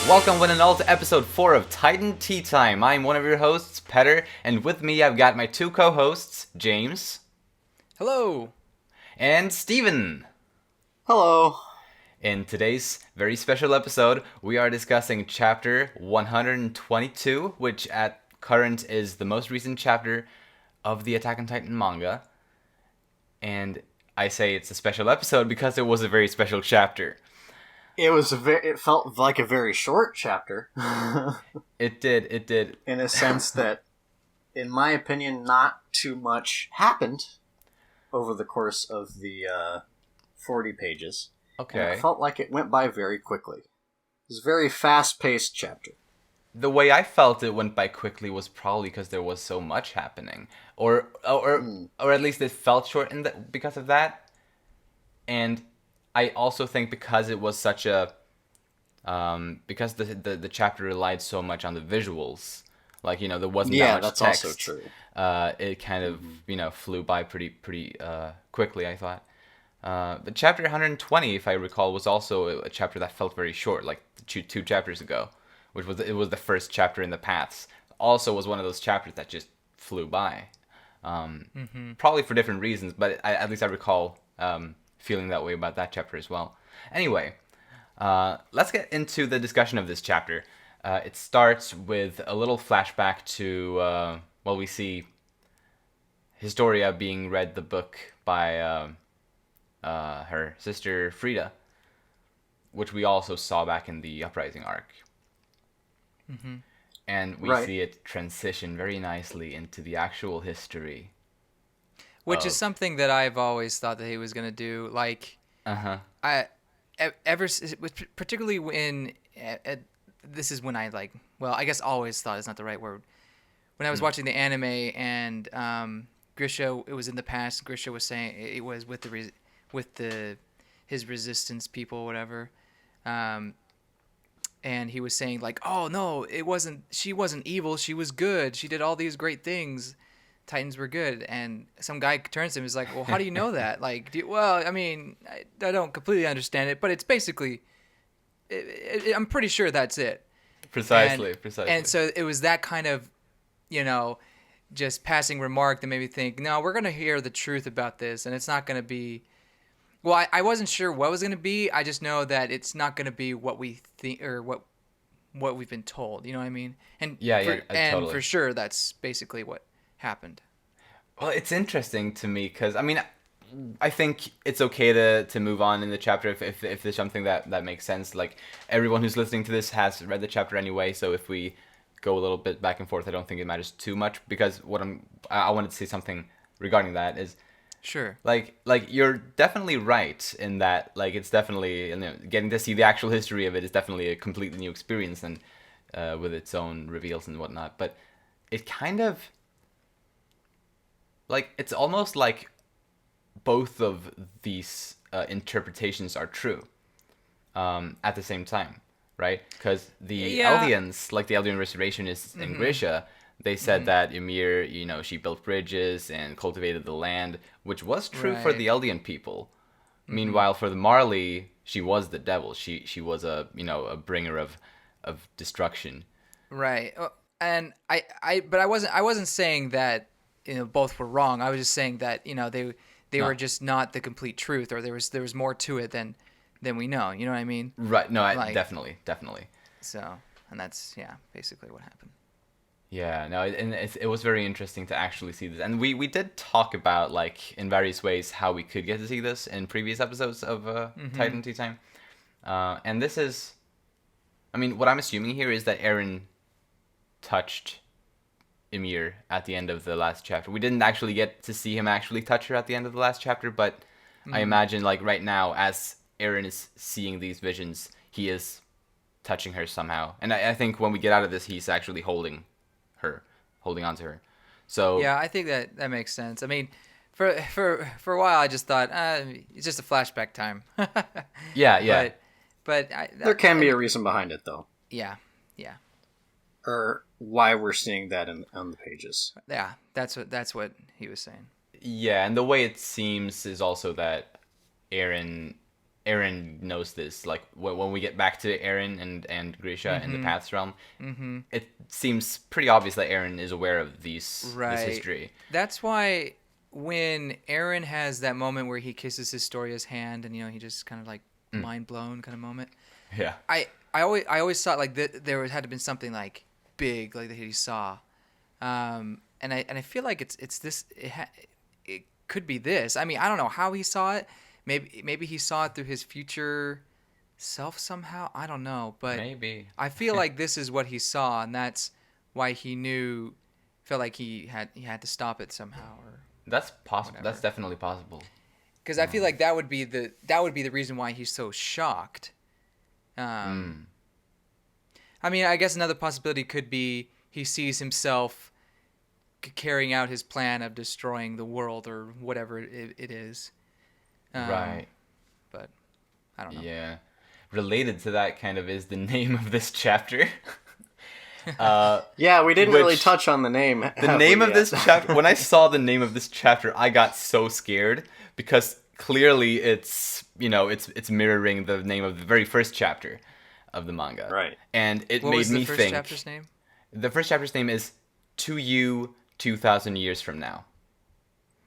Welcome one and all to episode 4 of Titan Teatime. I'm one of your hosts, Petter, and with me I've got my two co-hosts, James. Hello. And Steven. Hello. In today's very special episode, we are discussing chapter 122, which at current is the most recent chapter of the Attack on Titan manga. And I say it's a special episode because it was a very special chapter. It felt like a very short chapter. It did. In a sense that, in my opinion, not too much happened over the course of the 40 pages. Okay. And it felt like it went by very quickly. It was a very fast-paced chapter. The way I felt it went by quickly was probably because there was so much happening, or at least it felt short because of that. And I also think because it was such a because the chapter relied so much on the visuals, like there wasn't that much text. Also true. It kind of flew by pretty quickly, I thought. But chapter 120, if I recall, was also a chapter that felt very short, like two chapters ago, which was the first chapter in the Paths. Also, was one of those chapters that just flew by, probably for different reasons, but at least I recall feeling that way about that chapter as well. Anyway, let's get into the discussion of this chapter. It starts with a little flashback to we see Historia being read the book by her sister Frida, which we also saw back in the Uprising arc. Mm-hmm. And we see it transition very nicely into the actual history. Which is something that I've always thought that he was going to do. Like, particularly when, this is when I I guess always thought is not the right word. When I was watching the anime and Grisha, it was in the past, Grisha was saying it was with his resistance people, whatever. And he was saying like, oh no, she wasn't evil, she was good. She did all these great things. Titans were good. And some guy turns to him and is like, well, how do you know that? Like, I don't completely understand it, but it's basically, I'm pretty sure that's it. Precisely. And so it was that kind of, just passing remark that made me think, no, we're going to hear the truth about this, and it's not going to be, well, I wasn't sure what was going to be. I just know that it's not going to be what we think or what we've been told. You know what I mean? And totally. For sure, that's basically what happened. Well, it's interesting to me because I think it's okay to move on in the chapter if there's something that makes sense. Like, everyone who's listening to this has read the chapter anyway, so if we go a little bit back and forth, I don't think it matters too much, because I wanted to say something regarding that is, sure, like you're definitely right in that, like, it's definitely, getting to see the actual history of it is definitely a completely new experience, and with its own reveals and whatnot. But it kind of, like, it's almost like both of these interpretations are true at the same time, right? Because the Eldians, like the Eldian Restoration in Grisha, they said that Ymir, she built bridges and cultivated the land, which was true for the Eldian people. Meanwhile, for the Marley, she was the devil. She was a bringer of destruction. Right. And but I wasn't saying that both were wrong. I was just saying that they were just not the complete truth, or there was more to it than we know. You know what I mean? Right. No, definitely. So, and that's basically what happened. Yeah, no, and it was very interesting to actually see this. And we did talk about, like, in various ways how we could get to see this in previous episodes of Titan Teatime. And this is, what I'm assuming here is that Eren touched Ymir at the end of the last chapter. We didn't actually get to see him actually touch her at the end of the last chapter, but I imagine, like, right now, as Eren is seeing these visions, he is touching her somehow. And I think when we get out of this, he's actually holding on to her. So yeah, I think that makes sense. For a while I just thought it's just a flashback time. yeah. But there can be a reason behind it, though. Yeah. Or why we're seeing that on the pages. Yeah, that's what he was saying. Yeah, and the way it seems is also that Eren Eren knows this. Like when we get back to Eren and Grisha in the Paths realm, it seems pretty obvious that Eren is aware of this history. That's why when Eren has that moment where he kisses Historia's hand and he just kind of like mind blown kind of moment. Yeah. I always thought like there had to been something like big like that he saw, and I feel like it's this it could be this. I mean, I don't know how he saw it. Maybe he saw it through his future self somehow. I don't know, but maybe I feel like this is what he saw, and that's why he felt like he had to stop it somehow. Or that's possible. whatever. That's definitely possible. Because I feel like that would be the reason why he's so shocked. I mean, I guess another possibility could be he sees himself carrying out his plan of destroying the world or whatever it is. Right. But I don't know. Yeah. Related to that kind of is the name of this chapter. Yeah, we didn't really touch on the name. The name of this chapter, when I saw the name of this chapter, I got so scared because clearly it's mirroring the name of the very first chapter of the manga. Right. And it What made was me the first think. chapter's name? The first chapter's name is To You 2,000 Years From Now.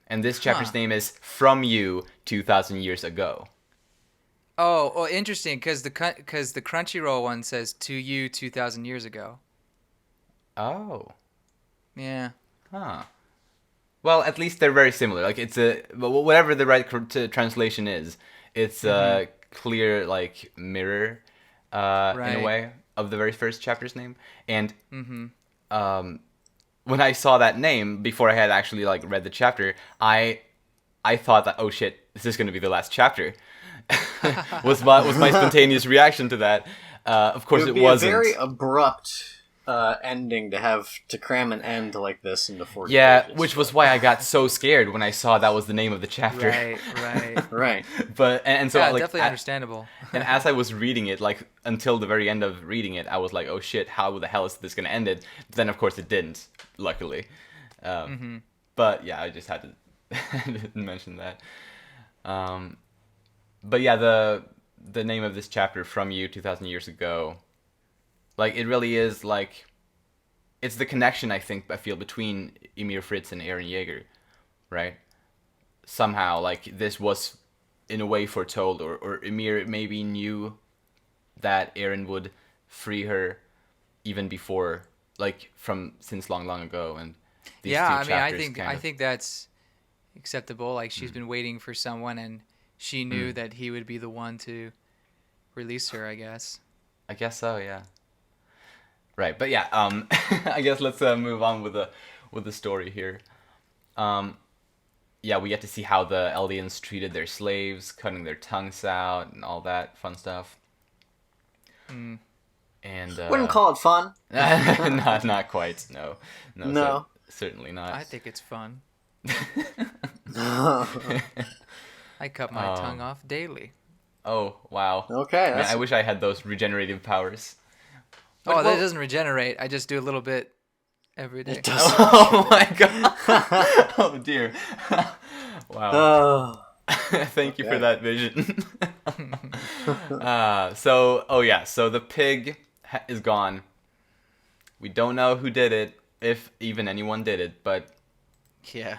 And this chapter's name is From You 2,000 Years Ago. Oh, interesting. Because the Crunchyroll one says To You 2,000 years ago. Oh. Yeah. Huh. Well, at least they're very similar. Like it's whatever the right translation is, it's a clear like mirror, in a way of the very first chapter's name. And when I saw that name before I had actually like read the chapter, I thought that, oh shit, this is going to be the last chapter. was my spontaneous reaction to that. Of course, it wasn't. A very abrupt ending to have to cram an end like this into 40 pages. Which was why I got so scared when I saw that was the name of the chapter. Right. But and so yeah, like, definitely understandable. And as I was reading it, like until the very end of reading it, I was like, oh shit, how the hell is this gonna end it? But then of course it didn't, luckily. But yeah, I just had to mention that. But yeah, the name of this chapter, From You 2,000 Years Ago, like it really is like, it's the connection I feel between Ymir Fritz and Eren Yeager, right? Somehow, like this was in a way foretold, or Ymir maybe knew that Eren would free her even before, like since long ago, and these yeah, two I chapters mean, I think that's acceptable. Like she's been waiting for someone, and she knew that he would be the one to release her. I guess. I guess so, yeah. Right, but yeah, I guess let's move on with the story here. Yeah, we get to see how the Eldians treated their slaves, cutting their tongues out, and all that fun stuff. And wouldn't call it fun. not quite. No. Certainly not. I think it's fun. I cut my tongue off daily. Oh wow. Okay. Man, I wish I had those regenerative powers. That doesn't regenerate. I just do a little bit every day. It does. Oh my god. Oh dear. Wow. Thank you for that vision. So the pig is gone. We don't know who did it, if even anyone did it, but yeah.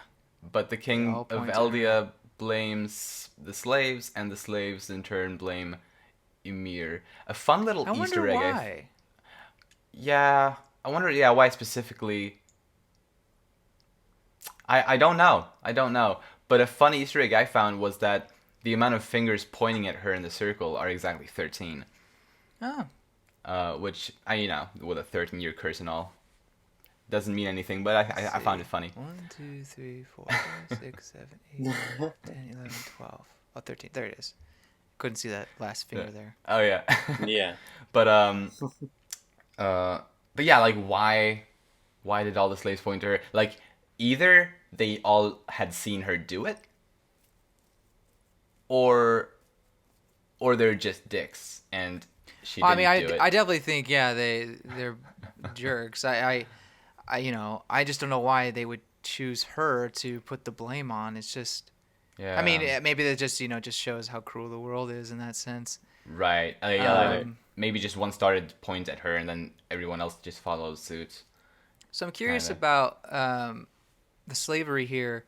But the king all of point to Eldia blames the slaves, and the slaves in turn blame Ymir. A fun little I Easter wonder egg. why. Yeah, I wonder. Yeah, why specifically? I don't know. But a fun Easter egg I found was that the amount of fingers pointing at her in the circle are exactly 13. Oh. Which with a 13-year curse and all, doesn't mean anything. But I found it funny. 1, 2, 3, 4, 5, 6, 7, 8, 10, 11, 12. Oh, 13. There it is. Couldn't see that last finger there. Oh yeah. Yeah. But yeah, like why did all the slaves point to her? Like either they all had seen her do it, or they're just dicks and she didn't do it. I definitely think they're jerks. I just don't know why they would choose her to put the blame on. It's just Yeah. I mean, maybe that just just shows how cruel the world is in that sense. Right. Um, Maybe just one started to point at her, and then everyone else just follows suit. So I'm curious Kinda. about the slavery here.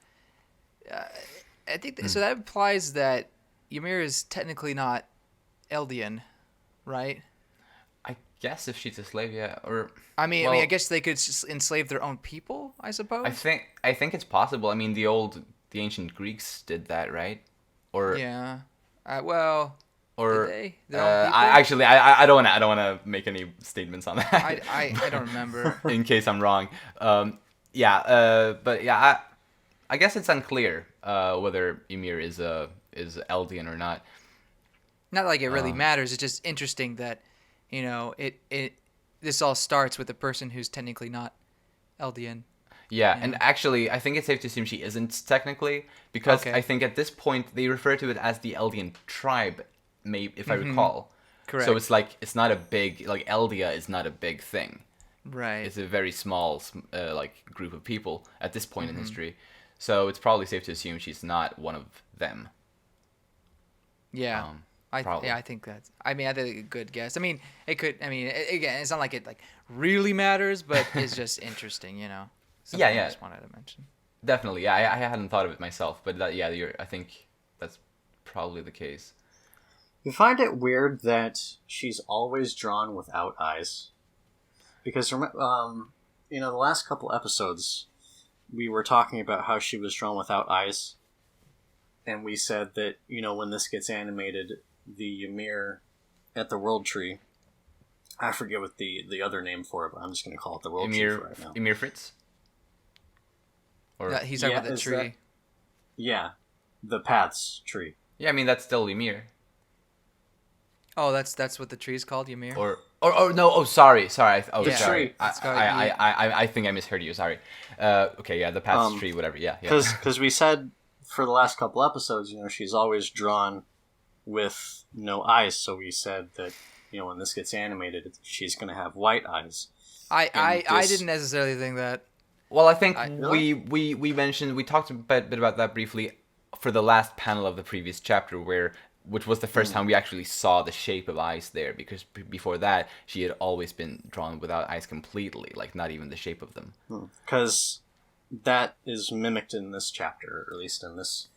Uh, I think so. That implies that Ymir is technically not Eldian, right? I guess if she's a slave, yeah. Or I well, guess they could enslave their own people. I suppose. I think it's possible. I mean, the ancient Greeks did that, right? Or Yeah. Well, did or they their own I people? actually I don't wanna make any statements on that. I don't remember. In case I'm wrong. Yeah. But yeah, I guess it's unclear whether Ymir is Eldian or not. Not like it really matters. It's just interesting that it this all starts with a person who's technically not Eldian. Yeah, Yeah. and actually, I think it's safe to assume she isn't technically, because Okay. I think at this point they refer to it as the Eldian tribe, maybe if I recall. Correct. So it's like it's not a big like Eldia is not a big thing. Right. It's a very small like group of people at this point in history. So it's probably safe to assume she's not one of them. Yeah. Probably. I think that's. I mean, I think a good guess. I mean, it could. I mean, again, it's not like it like really matters, but it's just interesting, Something Yeah. I just wanted to mention. Definitely. Yeah, I hadn't thought of it myself, but yeah, I think that's probably the case. You find it weird that she's always drawn without eyes, because the last couple episodes we were talking about how she was drawn without eyes, and we said that when this gets animated, the Ymir at the World Tree. I forget what the other name for it, but I'm just going to call it the World Tree for right now. Ymir Fritz? Or Yeah, he's talking about the is tree. that- Yeah, the Paths Tree. yeah, I mean that's still Ymir. Oh, that's what the tree's called, Ymir. Or no, sorry. The Sorry. tree. I think I misheard you. Sorry. Okay, yeah, the path's tree, whatever. Yeah. Because we said for the last couple episodes, she's always drawn with no eyes. So we said that when this gets animated, she's going to have white eyes. I this- didn't necessarily think that. Well, I think Really? we talked a bit about that briefly for the last panel of the previous chapter, which was the first time we actually saw the shape of eyes there, because before that she had always been drawn without eyes completely, like not even the shape of them. Because that is mimicked in this chapter, or at least in this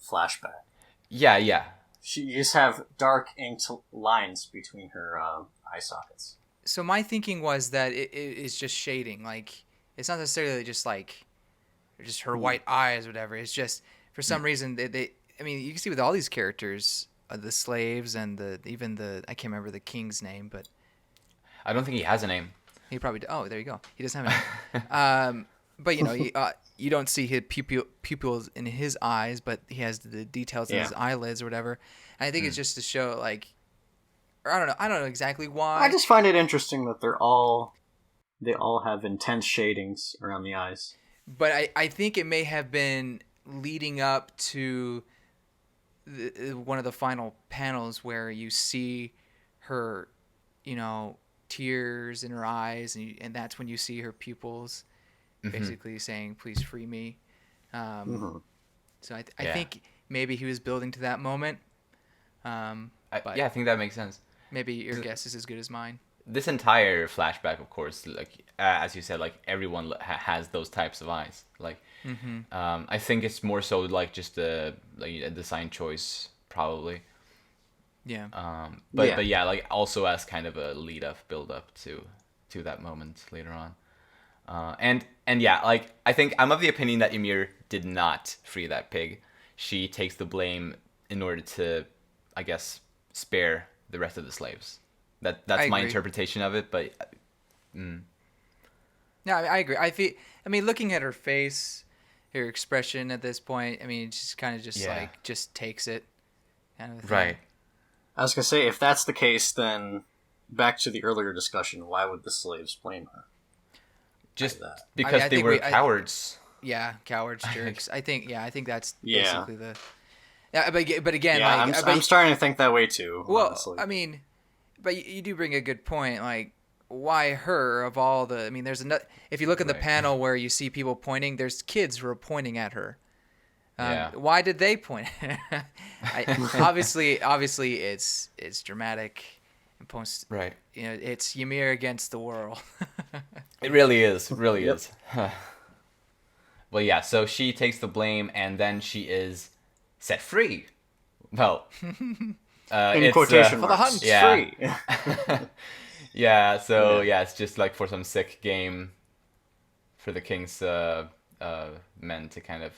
flashback. Yeah. She just have dark inked lines between her eye sockets. So my thinking was that it is just shading. Like it's not necessarily just like just her white eyes or whatever. It's just for some reason they. I mean, you can see with all these characters, the slaves and even the I can't remember the king's name, but I don't think he has a name. he probably. Oh, there you go. He doesn't have it. But you don't see his pupils in his eyes, but he has the details in his eyelids or whatever. And I think it's just to show like, or I don't know exactly why. I just find it interesting that they all have intense shadings around the eyes. But I think it may have been leading up to one of the final panels where you see her, tears in her eyes, and that's when you see her pupils, basically saying, "Please free me." So I think maybe he was building to that moment. But I think that makes sense. maybe your guess is as good as mine. This entire flashback, of course, like as you said, like everyone has those types of eyes. Like, I think it's more so like just a design choice, probably. Yeah. But yeah, like also as kind of a build up to that moment later on. And yeah, like I think I'm of the opinion that Ymir did not free that pig. She takes the blame in order to, I guess, spare the rest of the slaves. That's my agree. interpretation of it, but Yeah, I agree. I mean, looking at her face, her expression at this point, I mean, she's kind of just like just takes it, kind of thing. right. I was gonna say, if that's the case, then back to the earlier discussion, why would the slaves blame her? Just that. because I they think were cowards. Yeah, cowards, jerks. I think that's Yeah. basically the. Yeah, but again, Yeah, like, I'm starting to think that way too. well, honestly. I mean, but you do bring a good point. Like, why her of all the? I mean, there's another. If you look at the Right. panel where you see people pointing, there's kids who are pointing at her. Yeah. Why did they point? Obviously, it's dramatic and post. Right. It's Ymir against the world. It really is. It really Yep. is. Well, yeah. So she takes the blame, and then she is set free. Well, In it's, quotation For the marks. hunt. Yeah. Free. yeah. So Yeah. yeah, it's just like for some sick game for the king's men to kind of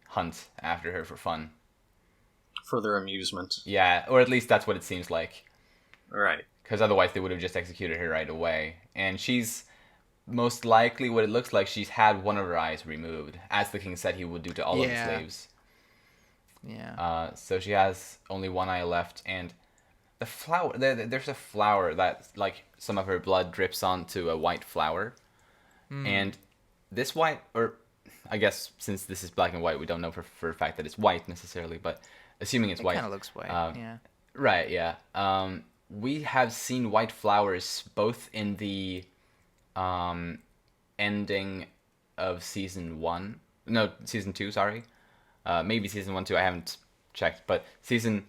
hunt after her for fun. For their amusement. Yeah, or at least that's what it seems like. Right. Because otherwise they would have just executed her right away. And she's most likely, what it looks like, she's had one of her eyes removed, as the king said he would do to all of the Yeah. slaves. Yeah. So she has only one eye left, and the flower, there's a flower that, like, some of her blood drips onto a white flower. And this white, or I guess since this is black and white, we don't know for a fact that it's white necessarily, but assuming it's It white. kind of looks white. Yeah. Right, yeah. We have seen white flowers both in the ending of season 1. No, season 2, sorry. Maybe season 1 too, I haven't checked, but season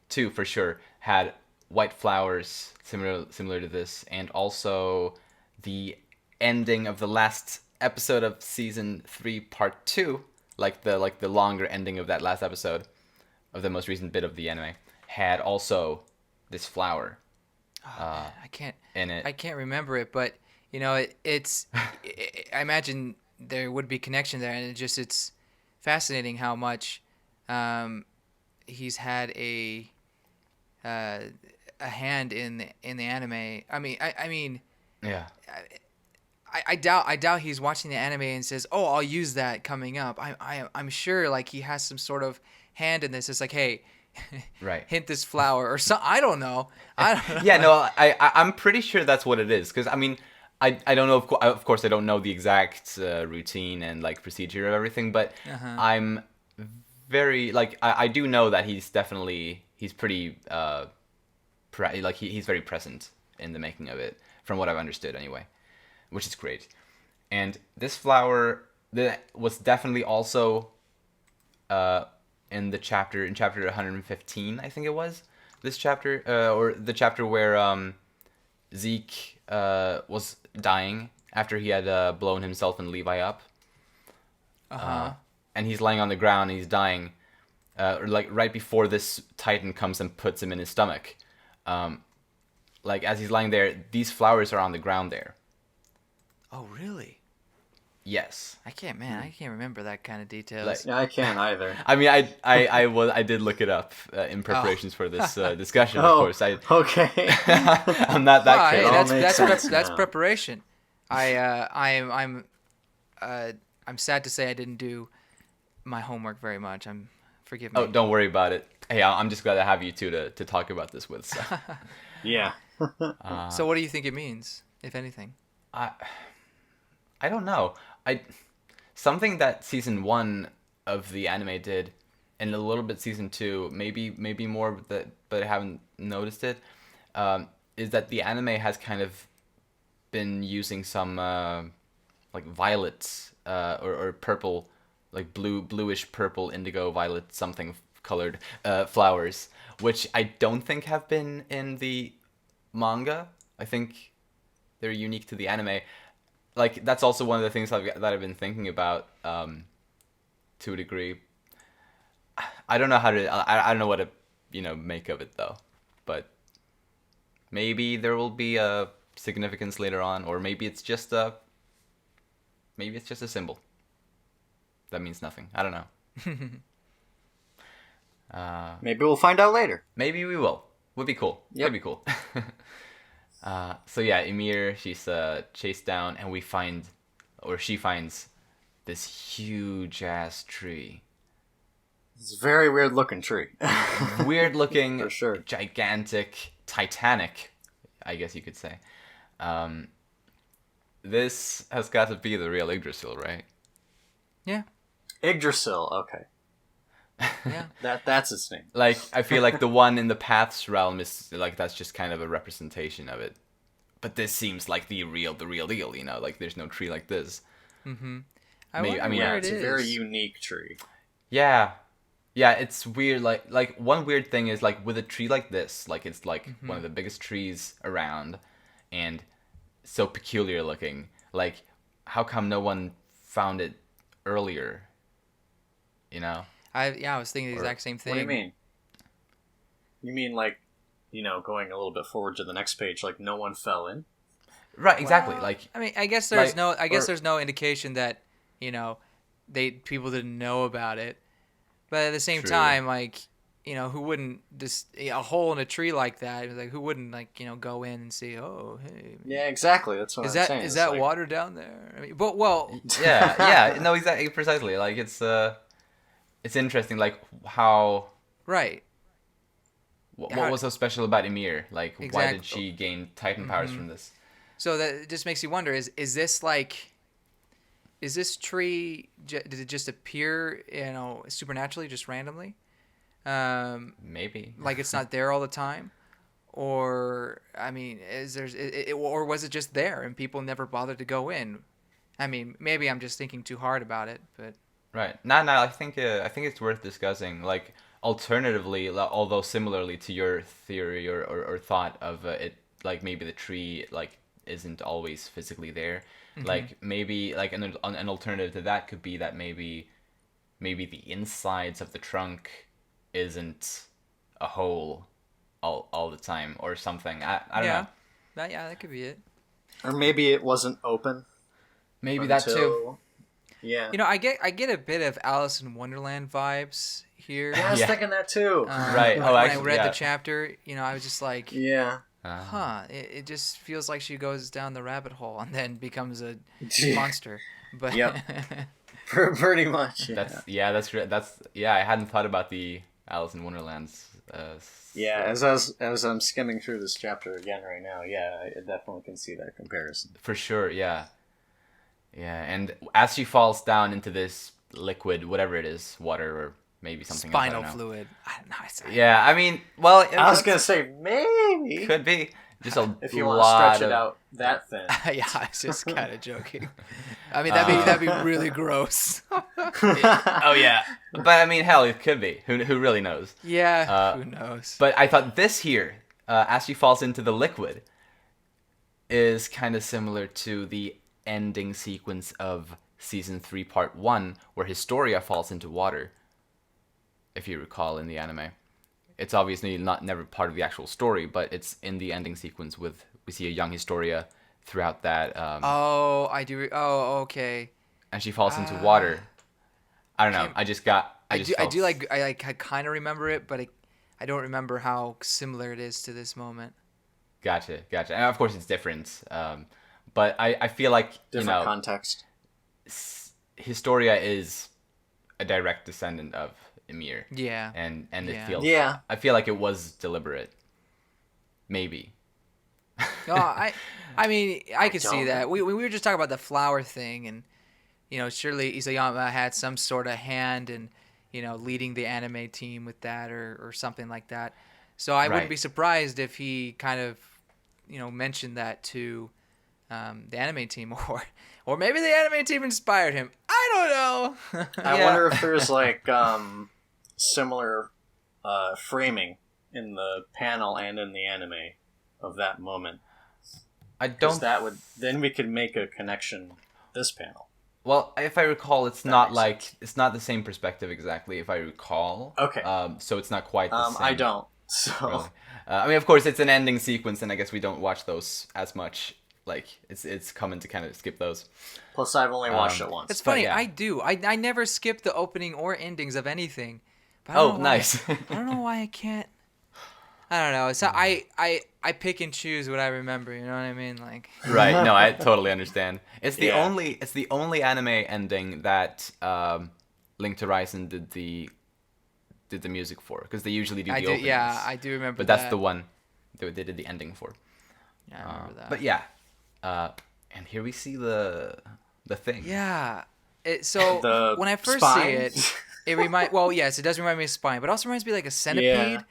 2 for sure had white flowers similar to this, and also the ending of the last episode of season 3 part 2, like the longer ending of that last episode of the most recent bit of the anime, had also this flower I can't. in it. I can't remember it, but it's. I imagine there would be connection there, and it's fascinating how much he's had a hand in the anime. I mean, Yeah. I doubt he's watching the anime and says, "Oh, I'll use that coming up." I'm sure like he has some sort of hand in this. It's like, hey, Right. hint this flower or so. I don't know. I don't know. Yeah, no, I'm pretty sure that's what it is. Because, I mean, I don't know, of course, I don't know the exact routine and, like, procedure of everything, but I'm very, like, I do know that he's pretty, he's very present in the making of it, from what I've understood anyway, which is great. And this flower was definitely also in chapter 115, I think it was, this chapter, or the chapter where Zeke was dying after he had blown himself and Levi up. And he's lying on the ground and he's dying, or like right before this Titan comes and puts him in his stomach. Like as he's lying there, these flowers are on the ground there. Oh, really? Yes. I can't remember that kind of details. Like- Yeah, I can't either. I mean, I did look it up in preparations for this discussion. Of Oh, course, okay. I'm not that Well, hey, crazy. all makes sense that's now. preparation. I'm sad to say I didn't do my homework very much. Forgive me. Oh, don't worry about it. Hey, I'm just glad to have you two to talk about this with. So. Yeah. So what do you think it means, if anything? I don't know. Something that season 1 of the anime did, and a little bit season 2, maybe more, but I haven't noticed it. Is that the anime has kind of been using some like violets or purple, like bluish purple, indigo, violet, something colored flowers, which I don't think have been in the manga. I think they're unique to the anime. Like that's also one of the things that I've been thinking about to a degree. I don't know how to. I don't know what to make of it though, but maybe there will be a significance later on, or maybe it's just a symbol that means nothing. I don't know. Maybe we'll find out later. Maybe we will. Would be cool. Yep. Would be cool. So yeah, Ymir, she's chased down, and she finds this huge ass tree. It's a very weird looking tree. Weird looking, For sure. gigantic, titanic, I guess you could say. This has got to be the real Yggdrasil, right? Yeah. Yggdrasil, okay. Yeah. That's its name. Like, I feel like the one in the Paths realm is, like, that's just kind of a representation of it. But this seems like the real deal, Like, there's no tree like this. I Maybe- wonder I mean, where yeah, it It's is. a very unique tree. Yeah. Yeah, it's weird. Like one weird thing is like with a tree like this, like it's like one of the biggest trees around, and so peculiar looking. Like, how come no one found it earlier? You know? I was thinking the Or exact same What do you thing. mean? You mean like, going a little bit forward to the next page, like no one fell in? Right, exactly. Well, Like, I mean, I guess like, or there's no indication that you know people didn't know about it. But at the same true. time, like, who wouldn't just a hole in a tree like that? Like, who wouldn't like go in and see? Oh, hey, Yeah, exactly. That's what I'm saying. is It's that like, water down there? I mean, but well, Yeah, yeah. No, exactly, precisely. Like, it's interesting. Like, how right? what How, was so special about Emir? Like, why did exactly. she gain Titan powers from this? So that just makes you wonder: is this like? Is this tree? Did it just appear, supernaturally, just randomly? Maybe. Like it's not there all the time, or I mean, or was it just there and people never bothered to go in? I mean, maybe I'm just thinking too hard about it, but Right. No, no. I think it's worth discussing. Like, alternatively, although similarly to your theory or thought of it, like maybe the tree like isn't always physically there. Like maybe like an alternative to that could be that maybe the insides of the trunk isn't a hole all the time or something. I don't know. yeah, that could be it. or maybe it wasn't open Maybe that too. until. Yeah. I get a bit of Alice in Wonderland vibes here. Yeah, I was Yeah. thinking that too. Right. When Oh, I actually, read yeah. the chapter, I was just like, Yeah. huh, it just feels like she goes down the rabbit hole and then becomes a monster. But Yep. Pretty much. Yeah. That's I hadn't thought about the Alice in Wonderland's. Yeah, as I'm skimming through this chapter again right now, yeah, I definitely can see that comparison. For sure, yeah. Yeah, and as she falls down into this liquid, whatever it is, water or maybe something else, I spinal don't know. fluid. I don't know. Yeah, I mean, well, I was gonna say maybe could be just a if you want to lot stretch it of out that thin. Yeah, I was just kind of joking. I mean, that'd be really gross. Oh yeah, but I mean, hell, it could be. Who really knows? Yeah, who knows? But I thought this here, as she falls into the liquid, is kind of similar to the ending sequence of season 3, part 1, where Historia falls into water. If you recall in the anime, it's obviously never part of the actual story, but it's in the ending sequence with we see a young Historia throughout that, Oh, I do. Oh, okay. and she falls into water. I don't know. Can't- I just got. I just I felt do like. I kind of remember it, but I don't remember how similar it is to this moment. Gotcha. And of course, it's different. But I feel like Different context. Historia is a direct descendant of Emir. Yeah. And it Yeah. feels. Yeah. I feel like it was deliberate. Maybe. No, I mean, I could see don't. that. We were just talking about the flower thing, and surely Isayama had some sort of hand in, leading the anime team with that or something like that. So I wouldn't Right. be surprised if he kind of, mentioned that to the anime team, or maybe the anime team inspired him. I don't know. I Yeah. wonder if there's like similar framing in the panel and in the anime of that moment. I 'Cause don't. then we could make a connection this panel. Well, if I recall, it's not makes like it's not the same perspective exactly. If I recall. Okay. So it's not quite the same. I don't. So Really. I mean, of course, it's an ending sequence, and I guess we don't watch those as much. Like, it's common to kind of skip those. plus I've only watched it once. It's funny. yeah. I do. I never skip the opening or endings of anything. But I Oh, don't know why- nice. I don't know why I can't. I don't know. So I pick and choose what I remember. You know what I mean? Like. Right. No, I totally understand. It's the Yeah. only anime ending that Link to Horizon did the music for, because they usually do the openings. Yeah, I do remember. But that's that. the one they did the ending for. Yeah, I remember that. But yeah, and here we see the thing. Yeah. So The when I first spine? see it, well, yes, it does remind me of spine, but it also reminds me like a centipede. Yeah.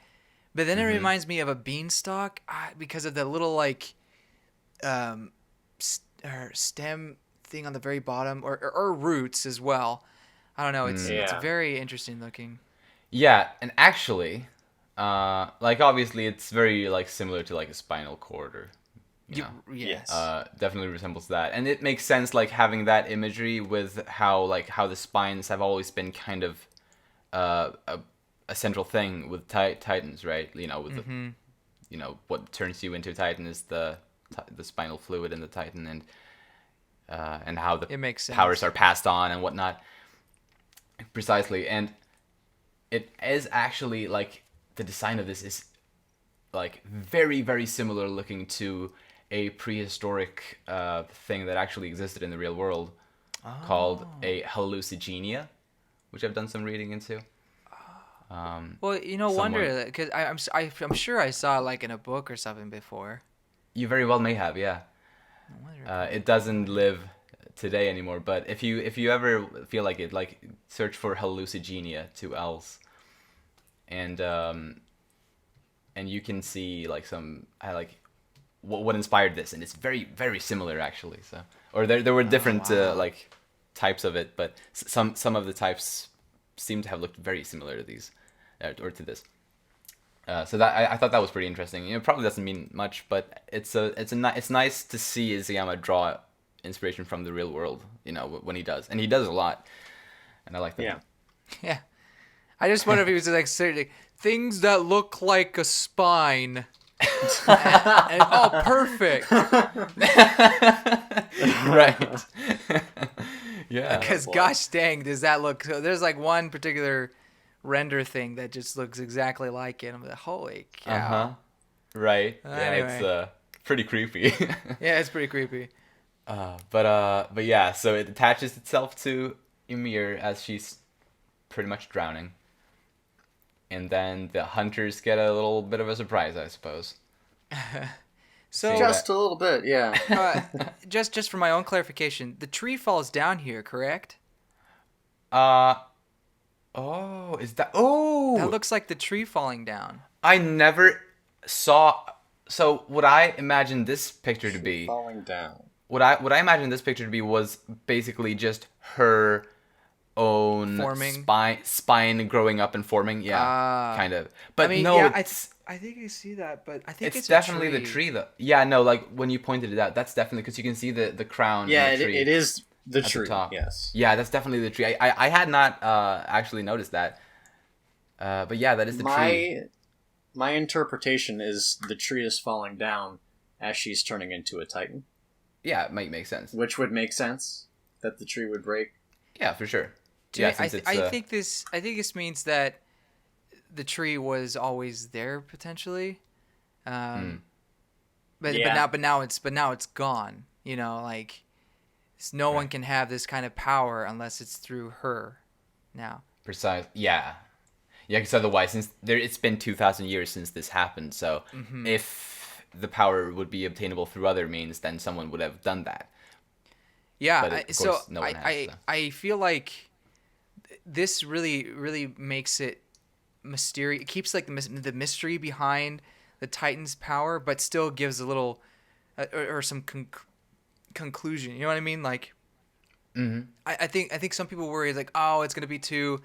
But then it reminds me of a beanstalk because of the little like or stem thing on the very bottom, or roots as well. I don't know. It's Yeah. very interesting looking. Yeah, and actually, like obviously it's very like similar to like a spinal cord or you know, Yes. definitely resembles that, and it makes sense like having that imagery with how the spines have always been kind of uh, a, a central thing with titans, right? You know, with the what turns you into a titan is the spinal fluid in the titan, and how the It makes sense. powers are passed on and whatnot. Precisely, and it is actually like the design of this is like very very similar looking to a prehistoric thing that actually existed in the real world called a hallucigenia, which I've done some reading into. Well, Someone- wonder because I'm sure I saw it like in a book or something before. You very well may have, yeah. I wonder It doesn't live today anymore, but if you ever feel like it, like search for hallucigenia, 2 L's, and you can see like some like what inspired this, and it's very very similar actually. So, or there were different wow. like types of it, but some of the types seem to have looked very similar to these, or to this. So that I thought that was pretty interesting. You know, it probably doesn't mean much, but it's nice to see Izayama draw inspiration from the real world. You know, when he does, and he does a lot, and I like that. Yeah. Yeah. I just wonder if he was like certain things that look like a spine. And, oh, perfect. Right. Yeah. Because boy. gosh dang, does that look? So there's like one particular render thing that just looks exactly like it. I'm like, holy cow. Uh-huh. Right. Yeah, it's Anyway. pretty creepy. Yeah, it's pretty creepy. But yeah, so it attaches itself to Ymir as she's pretty much drowning. And then the hunters get a little bit of a surprise, I suppose. So Just a little bit, yeah. just for my own clarification, the tree falls down here, correct? Oh, is that? Oh, That looks like the tree falling down. I never saw. So what I imagined this picture to be, Falling down. what I imagined this picture to be was basically just her own Forming? spine growing up and forming. Yeah, Ah. kind of. But I mean, no, yeah, it's I think I see that, but I think it's it's definitely a the tree though. Yeah, no, like when you pointed it out, that's definitely because you can see the crown. Yeah, in the tree it is the at the tree. top. Yes. Yeah, that's definitely the tree. I had not actually noticed that. But yeah, that is the tree. My interpretation is the tree is falling down as she's turning into a titan, Yeah, it might make sense. which would make sense that the tree would break. Yeah, for sure. To Yeah, me, since it's, I think this means that the tree was always there potentially, but Yeah. now it's gone. You know, like no one can have this kind of power unless it's through her. Now, precise. Yeah, yeah. Because otherwise, since it's been 2,000 years since this happened, so if the power would be obtainable through other means, then someone would have done that. yeah. But of So course, no one has, so. I feel like this really makes it mysterious. It keeps like the mystery behind the Titan's power, but still gives a little or some conclusion. You know what I mean? Like, I think some people worry like, oh, it's gonna be too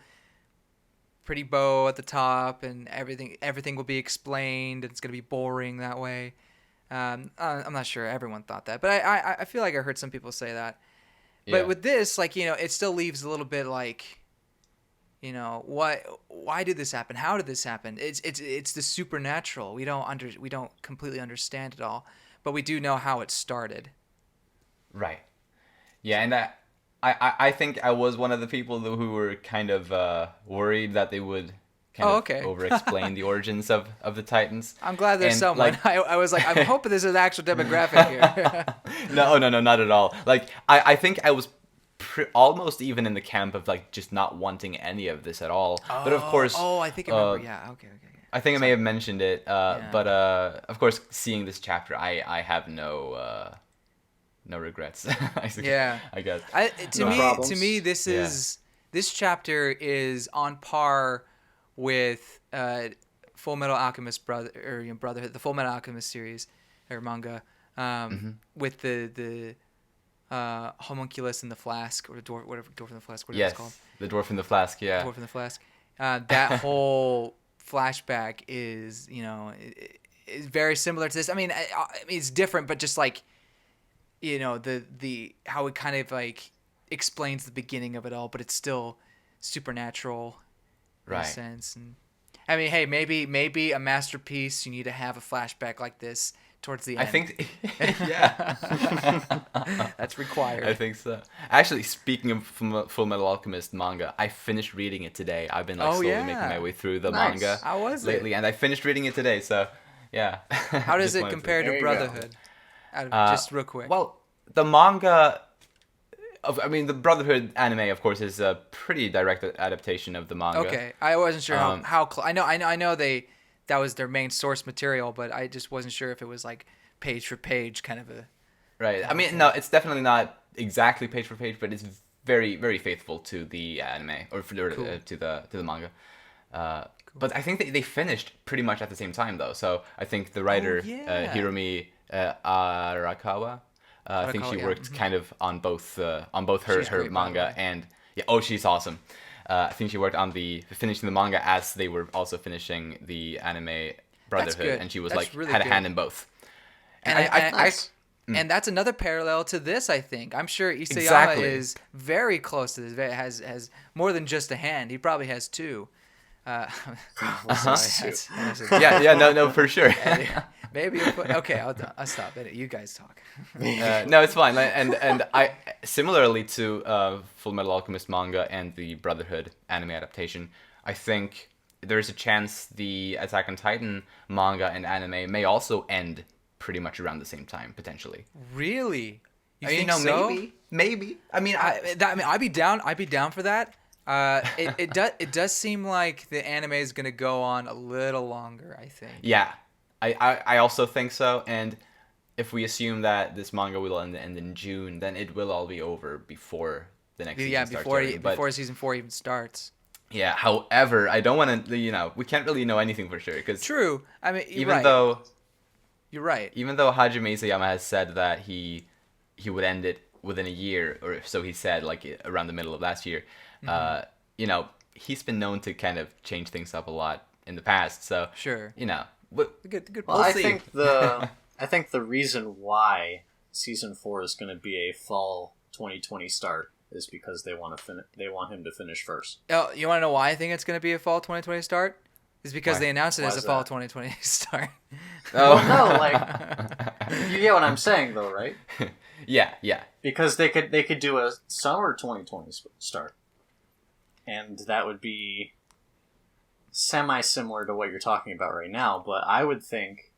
pretty bow at the top, and everything will be explained, and it's gonna be boring that way. I'm not sure everyone thought that, but I feel like I heard some people say that. Yeah. But with this, like, it still leaves a little bit like, why did this happen? How did this happen? It's the supernatural. We don't completely understand it all, but we do know how it started. Right. Yeah, and I think I was one of the people who were kind of worried that they would kind of okay. over-explain the origins of the Titans. I'm glad there's And, someone. like- I was like, I'm hoping this is an actual demographic here. No, not at all. Like, I think I was almost even in the camp of, like, just not wanting any of this at all. But of course... I think I remember. Yeah, okay. I think I may have mentioned it, but of course, seeing this chapter, I have no regrets. Yeah. I guess. No problems. To me, this chapter is on par with Full Metal Alchemist Brotherhood, the Full Metal Alchemist series or manga, with the homunculus in the flask, or the dwarf, whatever, dwarf in the flask, whatever Yes, it's called. the dwarf in the flask. Yeah. Dwarf in the flask. That whole flashback is, is very similar to this. I mean, it's different, but just like, the how it kind of like explains the beginning of it all, but it's still supernatural in a Right. sense. And I mean, hey, maybe a masterpiece, you need to have a flashback like this towards the end. I think, yeah. That's required. I think so. Actually, speaking of Full Metal Alchemist manga, I finished reading it today. I've been like Oh, slowly yeah. making my way through the Nice. manga How was lately, it? and I finished reading it today. So, yeah. How does Just it wanted to- compare There to you go. Brotherhood? Just real quick. Well, the manga. The Brotherhood anime, of course, is a pretty direct adaptation of the manga. Okay, I wasn't sure Um, how I know that was their main source material, but I just wasn't sure if it was like page for page kind of a. Right. I mean, no, it's definitely not exactly page for page, but it's very, very faithful to the anime or Cool. to the manga. But I think they finished pretty much at the same time, though. So I think the writer yeah. Hiromi Arakawa, I think she Arakawa, yeah. worked kind of on both her She's her great, by the manga way. and she's awesome. I think she worked on finishing the manga as they were also finishing the anime Brotherhood, good. and she was That's like really had a good. hand in both. And And Nice. and that's another parallel to this, I think. I'm sure Isayama Exactly. is very close to this. Has more than just a hand. He probably has two. Sorry, No, for sure. maybe. Okay, I'll stop. You guys talk. No, it's fine. And I similarly to Full Metal Alchemist manga and the Brotherhood anime adaptation, I think there's a chance the Attack on Titan manga and anime may also end pretty much around the same time potentially. Really? You You think know, so? maybe. I mean, I'd be down. I'd be down for that. It does seem like the anime is gonna go on a little longer. I think. yeah, I also think so. And if we assume that this manga will end in June, then it will all be over before the next season Yeah, starts. before already. But before season 4 even starts. yeah, however, I don't want to. We can't really know anything for sure because True. I mean, you're even right. though. You're right. Even though Hajime Isayama has said that he would end it within a year, or so he said, like around the middle of last year, he's been known to kind of change things up a lot in the past. So Sure. Good. Well, We'll I see. think the reason why season 4 is going to be a fall 2020 start is because they want him to finish first. Oh, you want to know why I think it's going to be a fall 2020 start? Is because Why? they announced it Why as a is fall that? 2020 start. Oh No, like you get what I'm saying though, right? yeah. Because they could do a summer 2020 start, and that would be semi-similar to what you're talking about right now. But I would think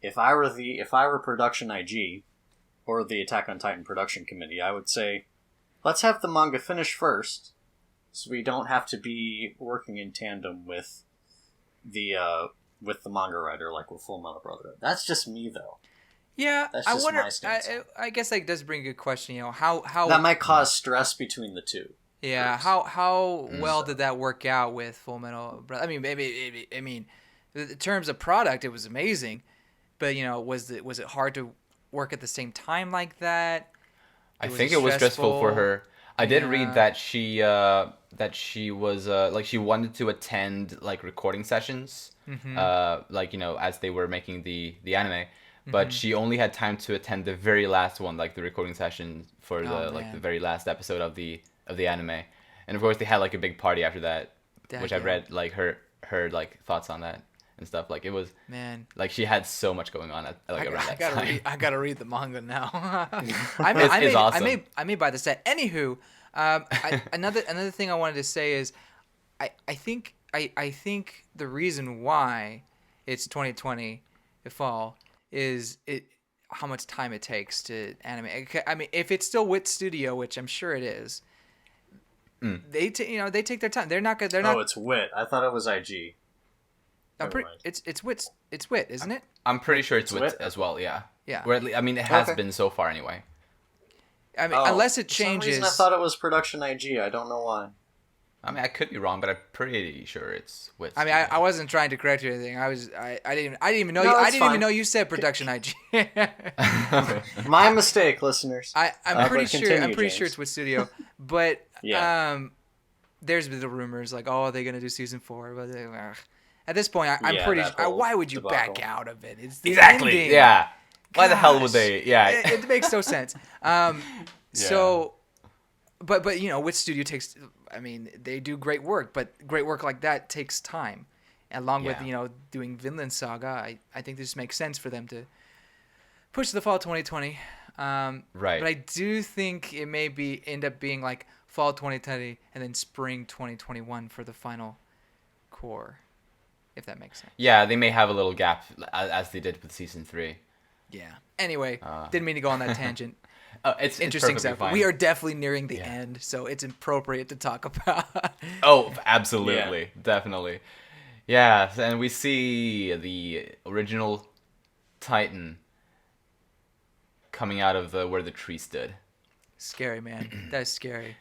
if I were Production IG or the Attack on Titan production committee, I would say let's have the manga finish first, so we don't have to be working in tandem with the manga writer like with Full Metal Brotherhood. That's just me though. Yeah, That's I just wonder. my stance. I guess that does bring a good question. How That might cause stress between the two. yeah groups. how well So- did that work out with Full Metal? I mean, maybe in terms of product, it was amazing, but was it hard to work at the same time like that? I Was think it it was stressful for stressful? her. I did Yeah. read that she was like she wanted to attend like recording sessions, Mm-hmm. as they were making the anime, but she only had time to attend the very last one, like the recording session for Oh, the man. very last episode of the anime, and of course they had like a big party after that, which I Damn. read like her like thoughts on that and stuff. Like it was Man, like she had so much going on at like around that time. I gotta read the manga now. It's awesome. I may buy the set. Anywho, another thing I wanted to say is, I think the reason why it's 2020 the fall is how much time it takes to animate. I mean, if it's still Wit Studio, which I'm sure it is, they take their time. They're not good. They're not. Oh, it's Wit. I thought it was IG. I'm pretty, never mind. it's Wit, isn't it? I'm pretty sure it's It's Wit Wit? as well. Yeah. Yeah. Or at least, I mean, it has Okay. been so far anyway. I mean, Oh, unless it for some changes. reason I thought it was Production IG. I don't know why. I mean, I could be wrong, but I'm pretty sure it's with. I mean, I wasn't trying to correct you or anything. I didn't even know No, you. I that's didn't even fine. know you said production IG. My mistake, listeners. I'm pretty But sure. continue, I'm pretty sure James. it's with studio, but Yeah. there's been the rumors like, oh, are they gonna do season 4? But at this point, I'm Yeah, pretty. that whole Why would you back debacle. out of it? It's the Exactly. ending. Yeah. Why the hell would Gosh. they? Yeah. It makes no sense. So, but with studio takes. I mean, they do great work, but great work like that takes time. Along with Yeah. doing Vinland Saga, I think this makes sense for them to push to the fall 2020. Right. But I do think it may end up being like fall 2020 and then spring 2021 for the final core, if that makes sense. Yeah, they may have a little gap as they did with season 3. Yeah. Anyway, didn't mean to go on that tangent. It's Interesting perfectly stuff. fine. We are definitely nearing the Yeah. end, so it's appropriate to talk about. Oh, absolutely, definitely. Yeah, and we see the original Titan coming out of where the tree stood. Scary, man. That is scary.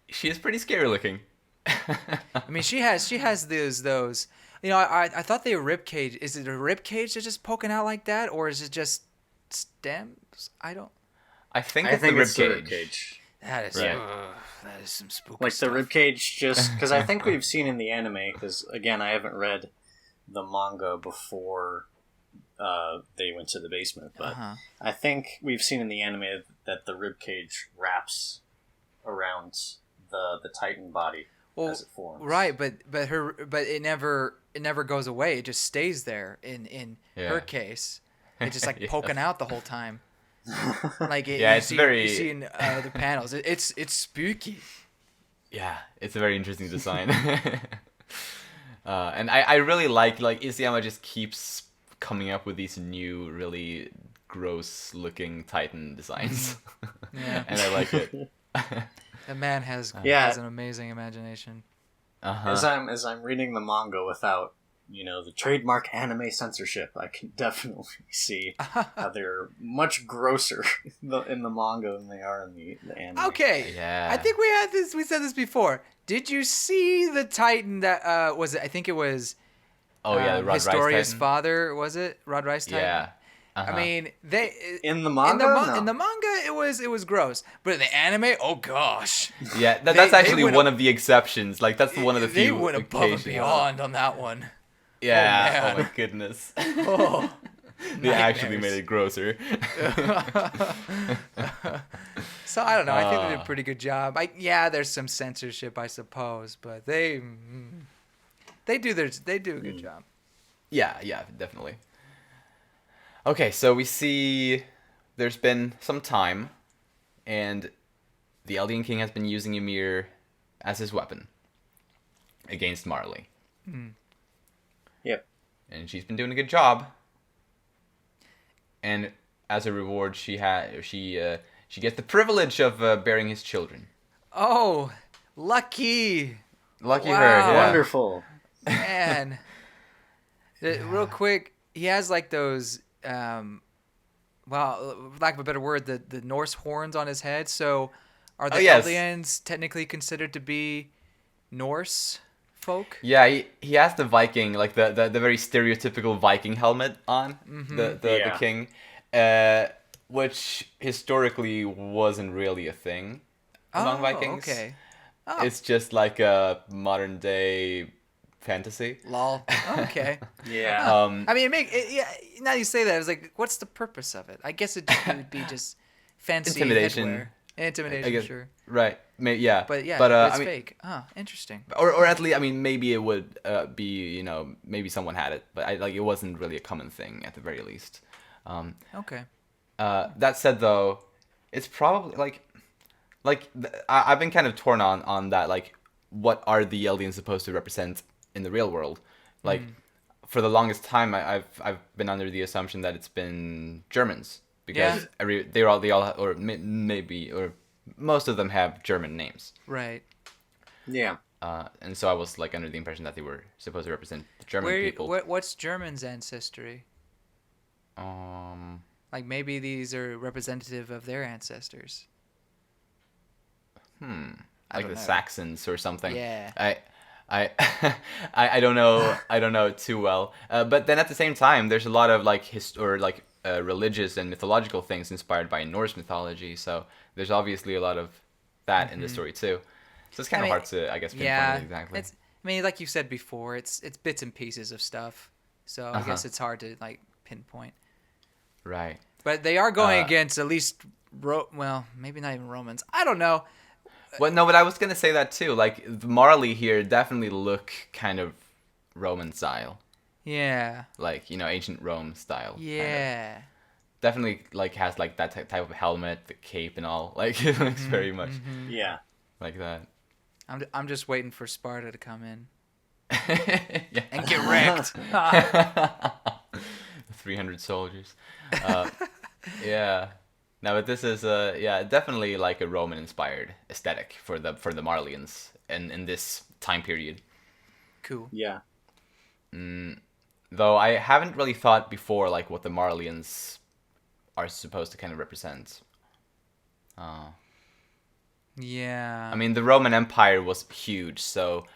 She is pretty scary looking. I mean, she has those. I thought they were rib cage. Is it a rib cage that's just poking out like that, or is it just stems? I don't. I think I it's think the it's the rib cage. That is Right. that is some spooky Like stuff. the ribcage, just because I think we've seen in the anime. Because again, I haven't read the manga before they went to the basement, but Uh-huh. I think we've seen in the anime that the ribcage wraps around the Titan body Well, as it forms. right, but it never goes away. It just stays there. In Yeah. her case, it's just like Yeah. poking out the whole time. Like Yeah, you it's see, very- you see in the panels. It's spooky. Yeah, it's a very interesting design. And I really like Isayama just keeps coming up with these new, really gross looking Titan designs. Yeah. And I like it. The man has Yeah. has an amazing imagination. Uh-huh. As I'm reading the manga without the trademark anime censorship, I can definitely see how they're much grosser in the manga than they are in the anime. Okay. Yeah. I think we said this before. Did you see the Titan that was it? I think it was Oh yeah, the Rod Rice Historia's Titan. father, was it? Rod Rice Titan? Yeah. Uh-huh. I mean, they In the manga, no. in the manga it was gross, but in the anime, oh gosh, Yeah, They- that's they actually went one of the exceptions. Like that's one of the they few went above and occasions. beyond on that one. Yeah. man. Oh, my goodness. Oh, They actually nightmares. made it grosser. So I don't know. I think they did a pretty good job. There's some censorship, I suppose, but they do a good job. Yeah, definitely. Okay, so we see there's been some time, and the Eldian King has been using Ymir as his weapon against Marley. Yep. And she's been doing a good job. And as a reward, she gets the privilege of bearing his children. Oh, lucky Lucky Wow. her. Yeah. Wonderful. man. Real quick, he has like those, well, for lack of a better word, the Norse horns on his head. So, are the Oh, yes. Eldians technically considered to be Norse folk? Yeah, he has the Viking, like the very stereotypical Viking helmet on, the Yeah. king, which historically wasn't really a thing among Vikings. Okay. Oh, It's just like a modern day fantasy. lol. Okay. Yeah. I mean, yeah. Now you say that, I was like, what's the purpose of it? I guess it would be just fancy Intimidation. headwear. Intimidation, I guess, sure. right. Yeah. But yeah, but it's I mean, fake. Oh, interesting. or at least, I mean, maybe it would be, maybe someone had it, but it wasn't really a common thing at the very least. Okay. That said, though, it's probably I've been kind of torn on that. Like, what are the Eldians supposed to represent in the real world? Like, for the longest time, I've been under the assumption that it's been Germans because they all or maybe or most of them have German names. Right. Yeah. And so I was like under the impression that they were supposed to represent the German people. What's German's ancestry? Like maybe these are representative of their ancestors. I like don't the know. Saxons or something. Yeah. I I don't know. I don't know it too well. But then at the same time, there's a lot of like religious and mythological things inspired by Norse mythology. So there's obviously a lot of that in the story too. So it's kind I of mean, hard to, I guess, pinpoint Yeah, it exactly. it's. I mean, like you said before, it's bits and pieces of stuff. So I Uh-huh. guess it's hard to like pinpoint. Right. But they are going Uh, against at least well, maybe not even Romans. I don't know. Well, no, but I was gonna say that too. Like the Marley here definitely look kind of Roman style, Yeah. like ancient Rome style. Kind of. Yeah. Definitely like has like that type of helmet, the cape, and all. Like it looks very much Yeah. like that. I'm just waiting for Sparta to come in Yeah. and get wrecked. 300 soldiers. Yeah. No, but this is definitely like a Roman inspired aesthetic for the Marleyans in this time period. Cool. Yeah. Though I haven't really thought before like what the Marleyans are supposed to kind of represent. Yeah. I mean, the Roman Empire was huge, so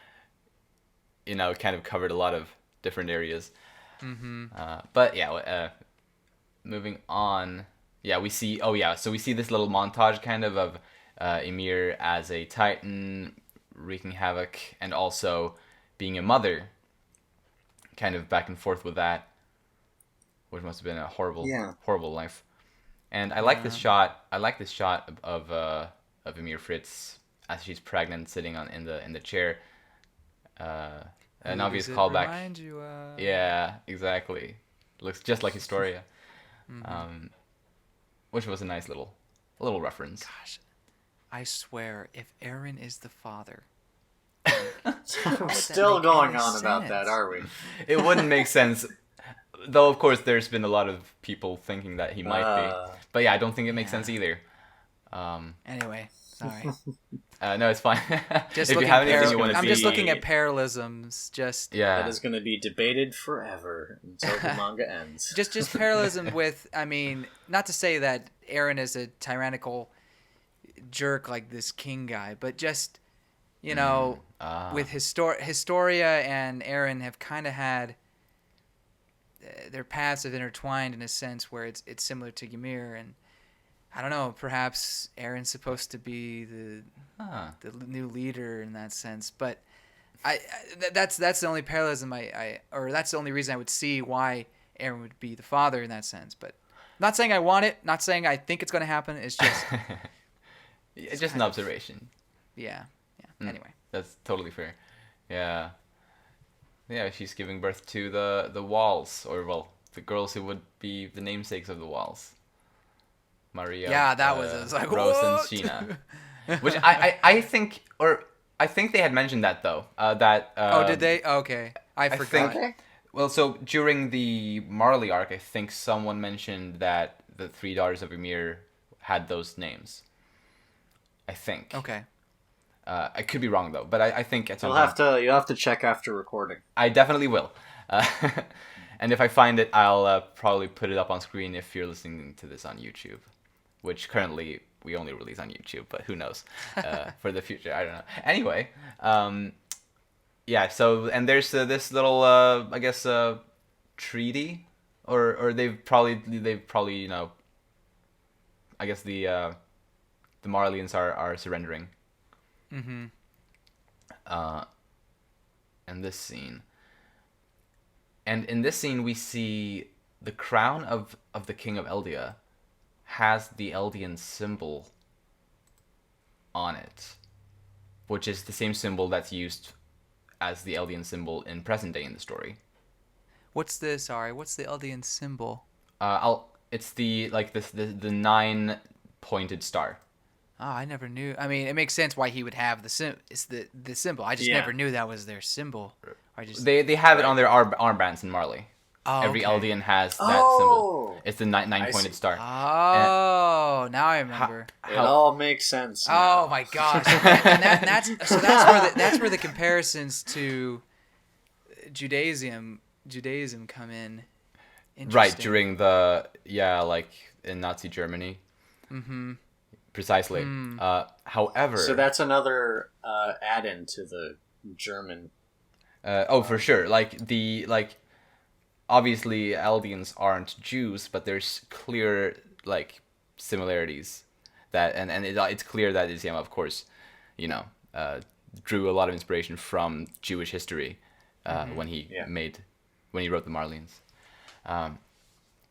it kind of covered a lot of different areas. But yeah, moving on. Yeah, we see. Oh yeah, so we see this little montage kind of Ymir as a Titan wreaking havoc, and also being a mother. Kind of back and forth with that, which must have been a horrible, horrible life. And I like this shot. I like this shot of Ymir Fritz as she's pregnant, sitting in the chair. An Who obvious does it callback. remind you of? Yeah, exactly. Looks just like Historia. Which was a nice little reference. Gosh, I swear, if Aaron is the father, We're still make going any on about that, sense? are we? It wouldn't make sense, though. Of course, there's been a lot of people thinking that he might be, but yeah, I don't think it makes sense either. Anyway, sorry. No, it's fine. Just If you looking have anything you want to I'm see, just looking at parallelisms. Just yeah, That is going to be debated forever until the manga ends. just parallelism with. I mean, not to say that Aaron is a tyrannical jerk like this king guy, but just with Historia and Aaron have kind of had their paths have intertwined in a sense where it's similar to Ymir, and I don't know, perhaps Aaron's supposed to be the new leader in that sense, but that's the only parallelism or that's the only reason I would see why Aaron would be the father in that sense. But not saying I want it, not saying I think it's going to happen. It's just it's just an observation. yeah. Anyway, That's totally fair. Yeah. Yeah, she's giving birth to the Walls, or well, the girls who would be the namesakes of the Walls. Maria. Yeah, that was. I was like, Rose what? and Sheena. Which I think, or I think they had mentioned that though. That. Oh, did they? Okay, I forgot. think- Well, so during the Marley arc, I think someone mentioned that the three daughters of Ymir had those names. I think. Okay. I could be wrong though, but I think at some You'll have to check after recording. I definitely will. And if I find it, I'll probably put it up on screen if you're listening to this on YouTube, which currently we only release on YouTube, but who knows for the future? I don't know. Anyway, yeah. So and there's this little, I guess, treaty, or they've probably I guess the Marleyans are surrendering. Mm-hmm. And this scene. And in this scene, we see the crown of the King of Eldia has the Eldian symbol on it, which is the same symbol that's used as the Eldian symbol in present day in the story. What's the Eldian symbol? It's the 9-pointed star. Oh, I never knew. I mean, it makes sense why he would have it's the symbol. I just never knew that was their symbol. They have it on their armbands in Marley. Oh, Every okay. Eldian has that symbol. It's the 9-pointed star. Oh, now I remember. It all makes sense now. Oh my gosh! And that's where the comparisons to Judaism come in. Right, during like in Nazi Germany. Mm-hmm. Precisely. However, So that's another add-in to the German. for sure. Obviously Eldians aren't Jews, but there's clear similarities that it's clear that Isayama, of course, you know, drew a lot of inspiration from Jewish history when he wrote the Marlians.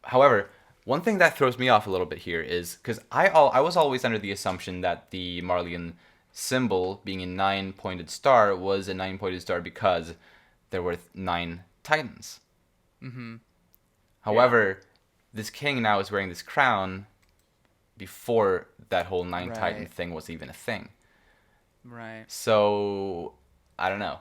However, one thing that throws me off a little bit here is because I was always under the assumption that the Marlian symbol, being a 9-pointed star, was a 9-pointed star because there were 9 titans. Mm-hmm. However, this king now is wearing this crown before that whole 9 titan thing was even a thing. Right. So I don't know.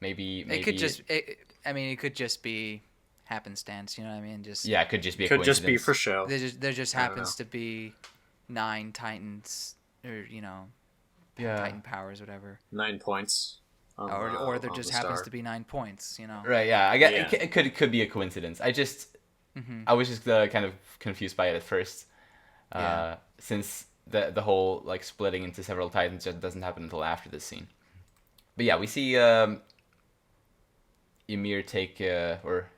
Maybe it could just. It could just be happenstance. You know what I mean? Just it could just be a Could coincidence. just be for show. there just happens to be 9 titans, or Titan powers, whatever. 9 points. Or there on just the happens star. to be 9 points. Right? Yeah. I get Yeah. it could be a coincidence. I was just kind of confused by it at first, since the whole splitting into several titans just doesn't happen until after this scene. But yeah, we see Ymir take or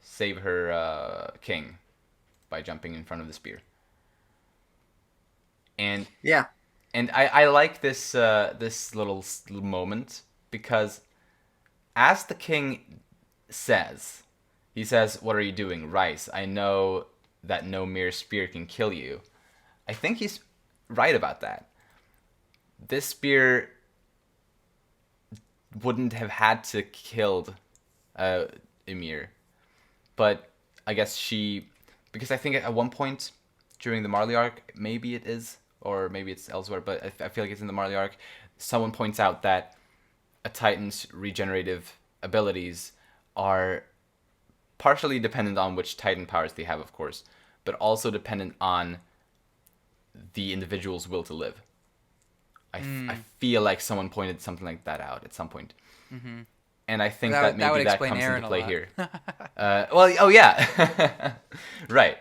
save her king by jumping in front of the spear. And Yeah. And I like this little moment because as the king says, he says, "What are you doing, Rice? I know that no mere spear can kill you." I think he's right about that. This spear wouldn't have had to killed Ymir, but I guess because I think at one point during the Marley arc, maybe it is, or maybe it's elsewhere, but I feel like it's in the Marley arc, someone points out that a Titan's regenerative abilities are partially dependent on which Titan powers they have, of course, but also dependent on the individual's will to live. I feel like someone pointed something like that out at some point. Mm-hmm. And I think that maybe that comes into play here. Yeah. Right.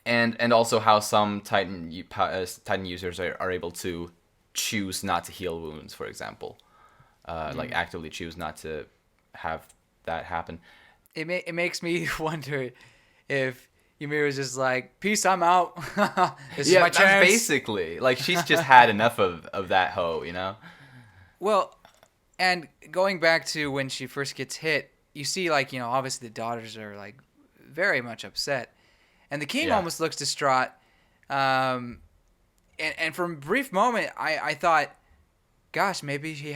And also how some Titan users are able to choose not to heal wounds, for example. Actively choose not to have that happen. It makes me wonder if Ymir was just like, "Peace, I'm out. This is my chance." That's basically she's just had enough of that hoe, you know. Well, and going back to when she first gets hit, you see obviously the daughters are very much upset, and the king almost looks distraught. And for a brief moment, I thought, gosh, maybe he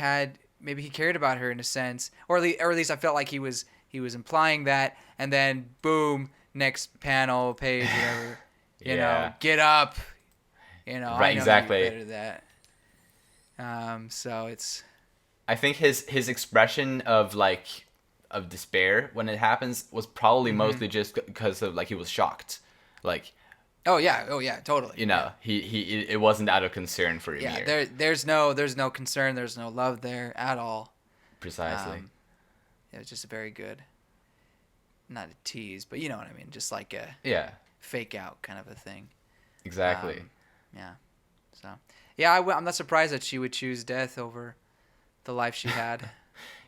cared about her in a sense, or at least I felt like he was implying that, and then boom. Next panel, page, whatever. You know, get up. Right, I know exactly. you're better at that. So it's. I think his expression of despair when it happens was probably mostly just because of he was shocked, Oh yeah, totally. He it wasn't out of concern for Ymir. Yeah, there's no concern, there's no love there at all. Precisely. It was just a very good. Not a tease, but you know what I mean, just like a fake out kind of a thing. Exactly. So I'm not surprised that she would choose death over the life she had.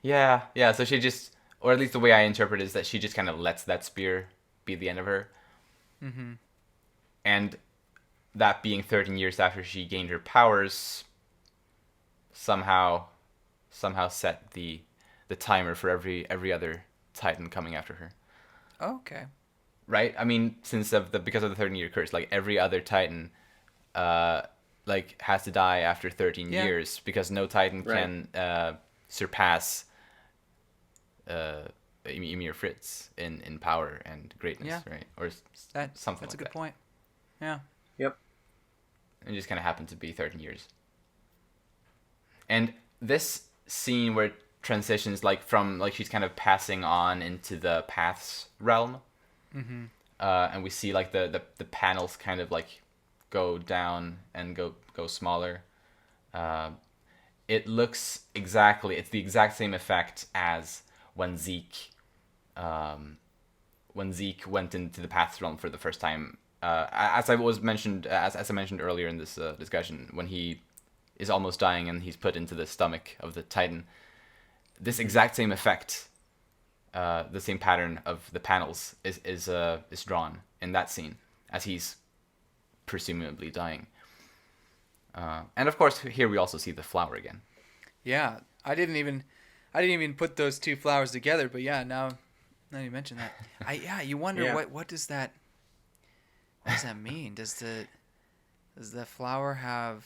Yeah. So she just, or at least the way I interpret it is that she just kind of lets that spear be the end of her. Mm-hmm. And that being 13 years after she gained her powers, somehow set the timer for every other Titan coming after her. Okay. Right? I mean, because of the 13-year curse, every other Titan has to die after 13 years because no Titan can surpass Ymir Fritz in power and greatness, right? Or something that's like a good that. point. Yeah. Yep. It just kind of happened to be 13 years. And this scene where it transitions from she's kind of passing on into the paths realm, and we see the panels kind of go down and go smaller. It looks it's the exact same effect as when Zeke went into the paths realm for the first time as I was mentioned, as I mentioned earlier in this discussion, when he is almost dying and he's put into the stomach of the Titan, this exact same effect, the same pattern of the panels is drawn in that scene as he's presumably dying. And of course, here we also see the flower again. Yeah, I didn't even put those two flowers together, but yeah, now you mention that, you wonder what does that mean? Does the flower have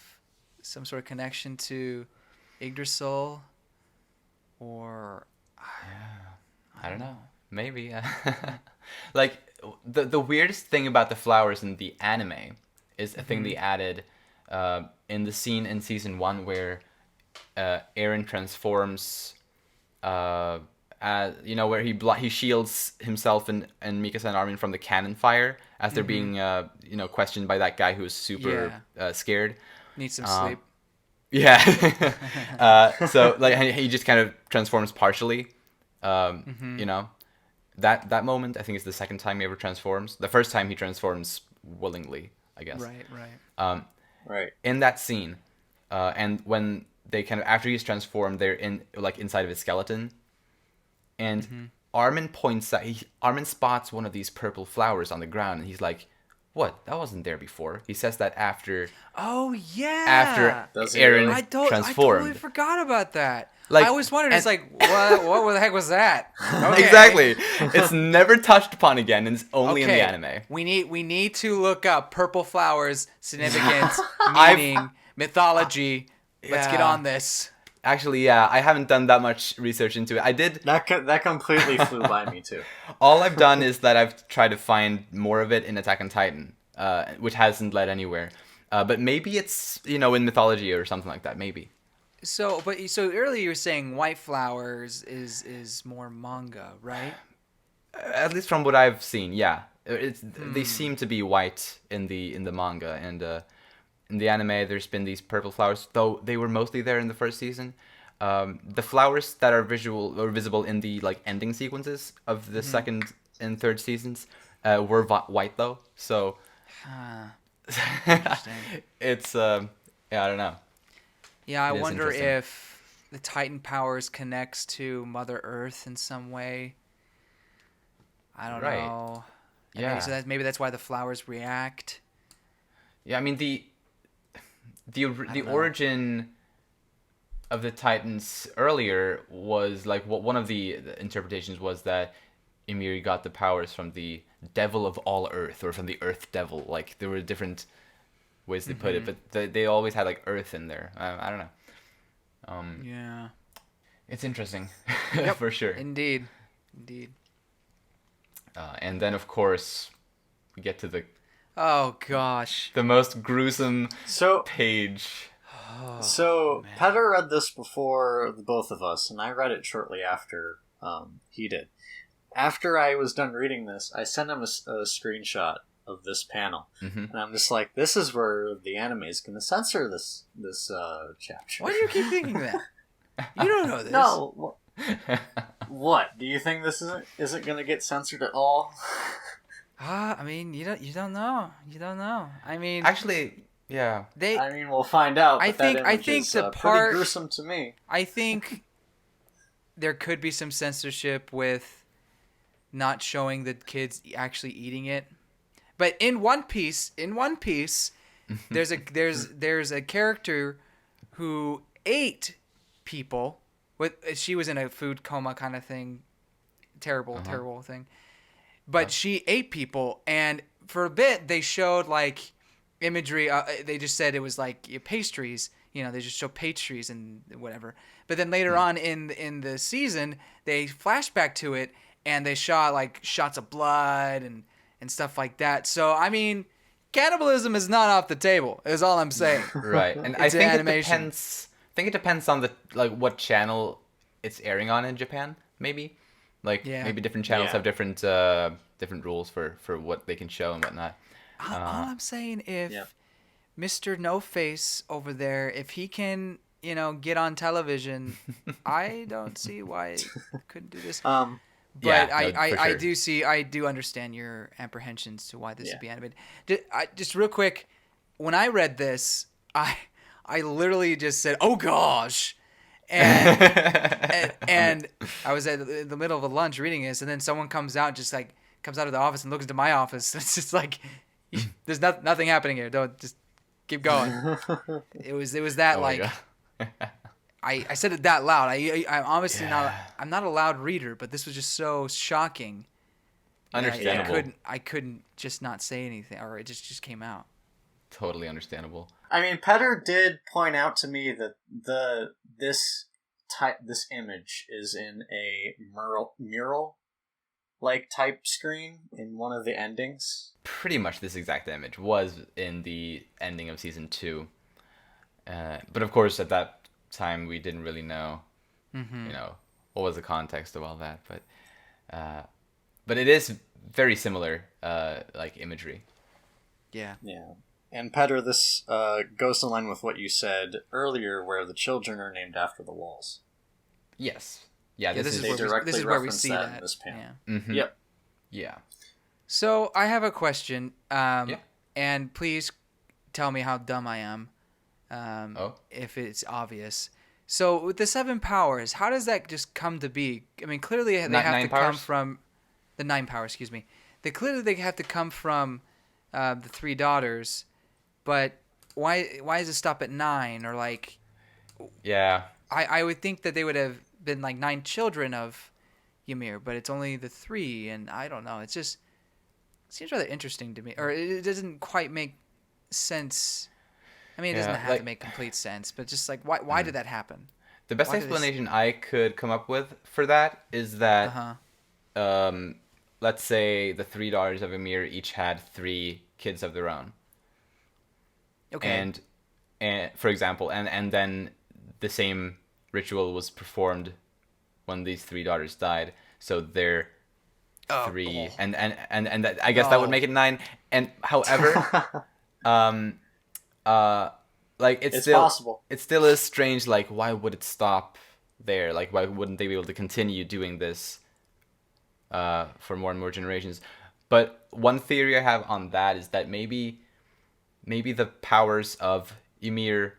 some sort of connection to Yggdrasil, or I don't know. Maybe. Like the weirdest thing about the flowers in the anime is a thing they added in the scene in season 1 where Eren transforms, where he shields himself and Mikasa and Armin from the cannon fire as they're being questioned by that guy who's super scared. Needs some sleep. Yeah. So like he just kind of transforms partially. That moment I think is the second time he ever transforms. The first time he transforms willingly, I guess. Right. Right. In that scene, and when they kind of after he's transformed, they're inside of his skeleton, and Armin spots one of these purple flowers on the ground, and he's like, "What? That wasn't there before." He says that after. Oh yeah. After Eren transformed. I totally forgot about that. Like, I always wondered, it's like, what the heck was that? Okay. Exactly. It's never touched upon again, and it's only in the anime. We need to look up purple flowers, significance, meaning, mythology. Let's get on this. Actually, yeah, I haven't done that much research into it. I did. That completely flew by me too. All I've done is that I've tried to find more of it in Attack on Titan, which hasn't led anywhere. But maybe it's in mythology or something like that. Maybe. So earlier you were saying white flowers is more manga, right? At least from what I've seen, yeah. They seem to be white in the manga, and in the anime there's been these purple flowers, though they were mostly there in the first season. The flowers that are visible in the ending sequences of the second and third seasons were white though. So Interesting. It's I don't know. Yeah, I wonder if the Titan powers connects to Mother Earth in some way. I don't know. Yeah. Maybe that's why the flowers react. Yeah, I mean the origin of the Titans earlier was one of the interpretations was that Ymir got the powers from the devil of all Earth, or from the Earth Devil. Like there were different ways they put it, but they always had Earth in there. I don't know. Yeah, it's interesting. Yep. For sure. Indeed. And then of course we get to the most gruesome page. So Petter read this before the both of us, and I read it shortly after he did. After I was done reading this, I sent him a screenshot of this panel, and I'm just like, this is where the anime is going to censor this chapter. Why do you keep thinking that? You don't know this. No. What? Do you think this isn't going to get censored at all? I mean, you don't know. You don't know. I mean, actually, yeah. We'll find out. I think the part pretty gruesome to me. I think there could be some censorship with not showing the kids actually eating it. But in One Piece, there's a character who ate people. She was in a food coma kind of thing, terrible thing. But she ate people, and for a bit they showed imagery. They just said it was pastries. They just show pastries and whatever. But then later on in the season, they flashed back to it, and they shot shots of blood and stuff like that. So I mean, cannibalism is not off the table. Is all I'm saying. Right, and I think it depends on the what channel it's airing on in Japan. Maybe maybe different channels have different rules for what they can show and whatnot. All I'm saying, if Mr. No Face over there, if he can get on television, I don't see why it couldn't do this. But Yeah, no, for sure. I do understand your apprehensions to why this Yeah. would be animated. Just real quick, when I read this, I literally just said, "Oh gosh," and and I was in the middle of a lunch reading this, and then someone comes out of the office and looks into my office. It's just like there's nothing happening here. Don't just keep going. It was that Oh my like. god. I said it that loud. I'm obviously Yeah. I'm not a loud reader, but this was just so shocking. that Understandable. I couldn't just not say anything, or it just came out. Totally understandable. I mean, Petter did point out to me that this image is in a mural like type screen in one of the endings. Pretty much this exact image was in the ending of season 2. But of course, at that time, we didn't really know, what was the context of all that. But it is very similar, like imagery. Yeah. Yeah. And Petter, this goes in line with what you said earlier, where the children are named after the walls. Yes. Yeah. Yeah, This is. They directly this is where we reference see that that. in this panel. Yeah. Mhm. Yep. Yeah. So I have a question. Yeah. And please tell me how dumb I am. Oh. If it's obvious. So with the 7 powers, how does that just come to be? I mean, clearly they Not have 9 to come powers? from the 9 powers. Excuse me. They have to come from the 3 daughters, but why does it stop at 9? Or like, Yeah. I would think that they would have been like 9 children of Ymir, but it's only the 3, and I don't know. It seems rather interesting to me, or it doesn't quite make sense. I mean, it doesn't Yeah, have to make complete sense, but just like why did that happen? The best Why did this- explanation I could come up with for that is that, Uh-huh. let's say the 3 daughters of Ymir each had 3 kids of their own. Okay. And for example, and then the same ritual was performed when these 3 daughters died. So they're 3, and that, I guess that would make it 9. And however, like it's still possible. It still is strange. Like, why would it stop there? Like, why wouldn't they be able to continue doing this for more and more generations? But one theory I have on that is that maybe the powers of Ymir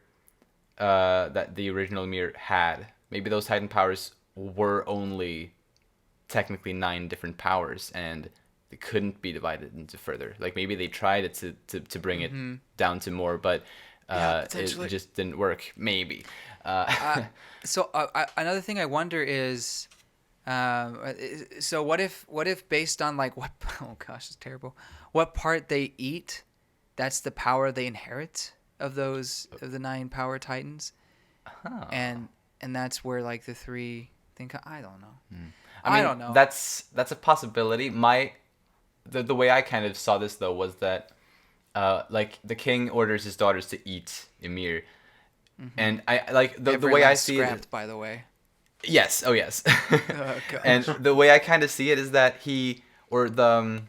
that the original Ymir had, maybe those Titan powers were only technically 9 different powers, and they couldn't be divided into further. Like, maybe they tried it to bring it down to more, but it potentially. just didn't work. Maybe. So another thing I wonder is, so what if based on like what? Oh gosh, it's terrible. What part they eat, that's the power they inherit of the 9 power titans, and that's where like the 3 think. I don't know. I mean, don't know. That's a possibility. The way I kind of saw this though was that like the king orders his daughters to eat Ymir, and I like the Every way I last see scrap, it. by the way. Yes. Oh yes. gosh. And the way I kind of see it is that he or the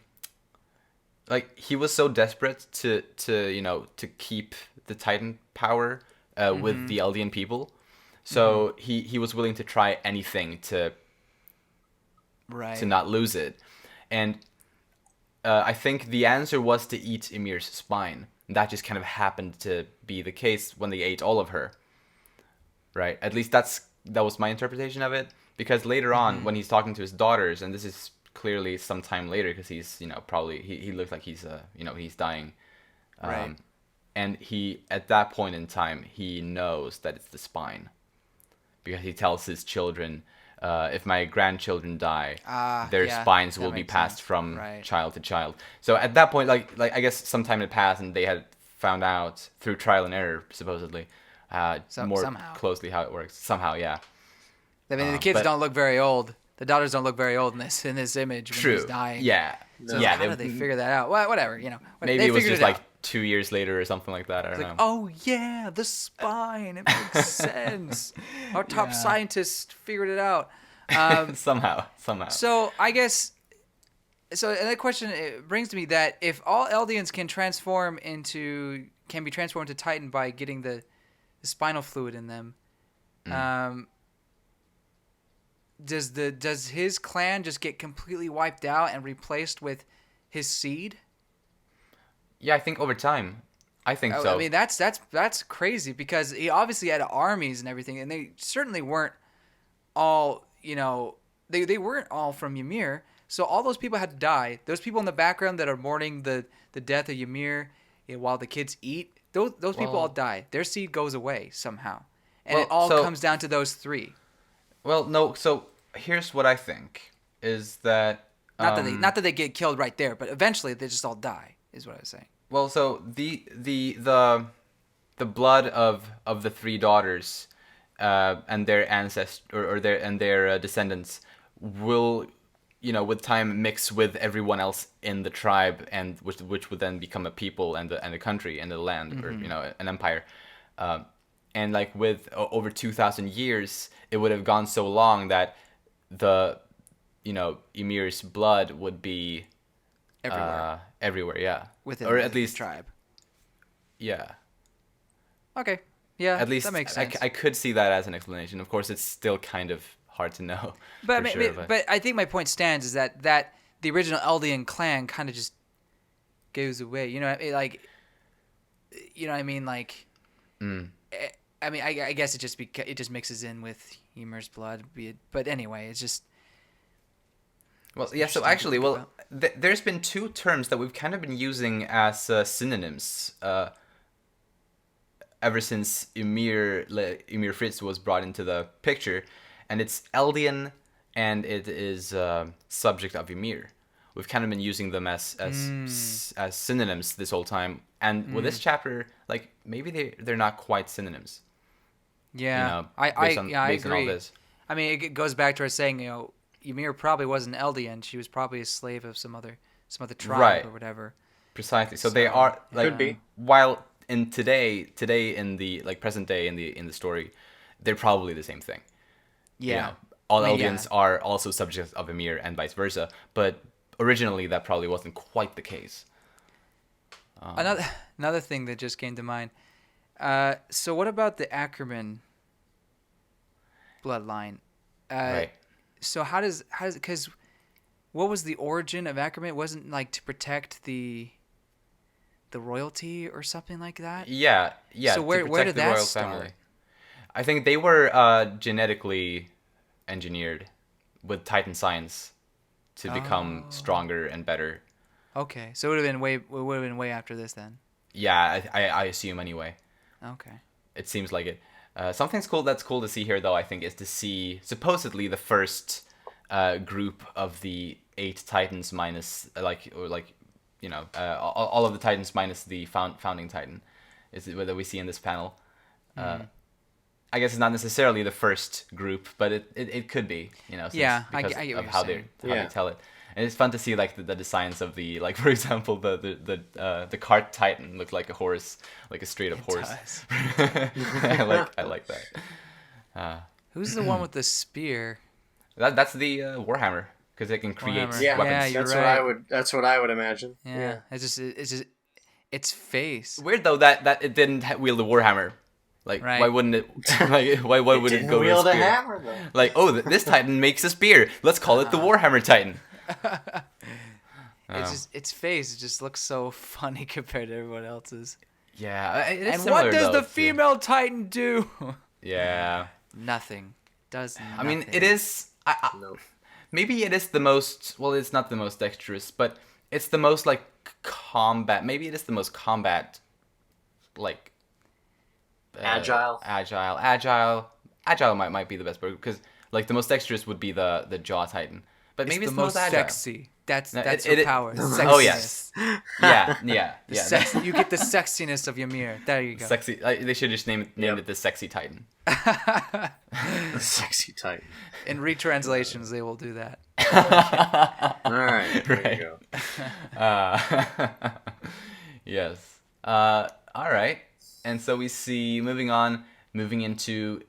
like he was so desperate to keep the Titan power with the Eldian people, so he was willing to try anything to Right. not lose it. And I think the answer was to eat Ymir's spine. And that just kind of happened to be the case when they ate all of her. Right? At least that was my interpretation of it. Because later on, when he's talking to his daughters, and this is clearly some time later, because he's, probably, he looks like he's, he's dying. Right. And he, at that point in time, he knows that it's the spine. Because he tells his children, if my grandchildren die, their spines will be makes passed sense. from Right. child to child. So at that point, like I guess some time had passed, and they had found out through trial and error, supposedly, more somehow. closely how it works. Somehow, yeah. I mean, the kids but- don't look very old. The daughters don't look very old in this image when True. he's dying. Yeah. So Yeah. how did they figure that out? Well, whatever, Maybe they it was figured just it like out. 2 years later or something like that. I don't It's know. like, oh yeah, the spine. It makes sense. Our top scientists figured it out. Somehow. So I guess. So another question it brings to me that if all Eldians can be transformed to Titan by getting the spinal fluid in them, does his clan just get completely wiped out and replaced with his seed? Yeah, I think over time. I think so. I mean, that's crazy because he obviously had armies and everything, and they certainly weren't all, they weren't all from Ymir. So all those people had to die. Those people in the background that are mourning the death of Ymir, while the kids eat, those people all die. Their seed goes away somehow, and it all comes down to those three. Well, no. So here's what I think is that Not that they get killed right there, but eventually they just all die. Is what I was saying. well, so the blood of the three daughters and their their descendants will, with time mix with everyone else in the tribe, and which would then become a people and a country and a land, or an empire. And like with over 2,000 years, it would have gone so long that the Ymir's blood would be everywhere, yeah. Within or the at least tribe. Yeah. Okay. Yeah. At least that makes sense. I could see that as an explanation. Of course, it's still kind of hard to know. But for sure, but I think my point stands is that the original Eldian clan kind of just goes away. Like, what I mean? Like, I mean, I guess it just mixes in with Ymir's blood. But anyway, it's just. Well, yeah. So actually, there's been two terms that we've kind of been using as synonyms ever since Ymir Fritz was brought into the picture, and it's Eldian and it is subject of Ymir. We've kind of been using them as synonyms this whole time, and with this chapter, like maybe they're not quite synonyms. Yeah, I agree. On all this. I mean, it goes back to our saying, Ymir probably wasn't Eldian. She was probably a slave of some other tribe or whatever. Precisely. So they are like, could be. While in today in the present day in the story, they're probably the same thing. Yeah. All Eldians are also subjects of Ymir and vice versa, but originally that probably wasn't quite the case. Another thing that just came to mind. So what about the Ackerman bloodline? Right. So how does because what was the origin of Ackerman? It wasn't like to protect the royalty or something like that? Yeah. So where did that start? I think they were genetically engineered with Titan science to become stronger and better. Okay, so it would have been way after this then. Yeah, I assume anyway. Okay. It seems like it. Something that's cool to see here, though, I think, is to see supposedly the first group of the 8 Titans minus all of the Titans minus the founding Titan, is it that we see in this panel. I guess it's not necessarily the first group, but it could be, because I get of what how you're they tell it. And it's fun to see like the designs of the, like, for example, the cart Titan looked like a horse, like a straight up horse. Does. I like that. Who's the one with the spear? That's the Warhammer, because it can create Warhammer. Yeah, weapons. you're that's right. That's what I would imagine. Yeah. It's just its face. Weird though that it didn't wield a Warhammer. Like, right. Why wouldn't it? Like, why would it go with a wield a spear? hammer though. Like, this Titan makes a spear. Let's call it the Warhammer Titan. It's just its face. It just looks so funny compared to everyone else's. Yeah, it is And similar, what does though, the female Titan do? Yeah. Nothing. Does nothing. I mean, it is. No. Maybe it is the most. Well, it's not the most dexterous, but it's the most like combat. Maybe it is the most combat, like Agile. Agile might be the best word, because like the most dexterous would be the Jaw Titan, but maybe it's the most agile. sexy. That's No, her power. Oh yes. Yeah. You get the sexiness of Ymir. There you go. Sexy. They should just name it the Sexy Titan. The sexy Titan. In retranslations, they will do that. All right. There you go. Yes. All right. And so we see moving into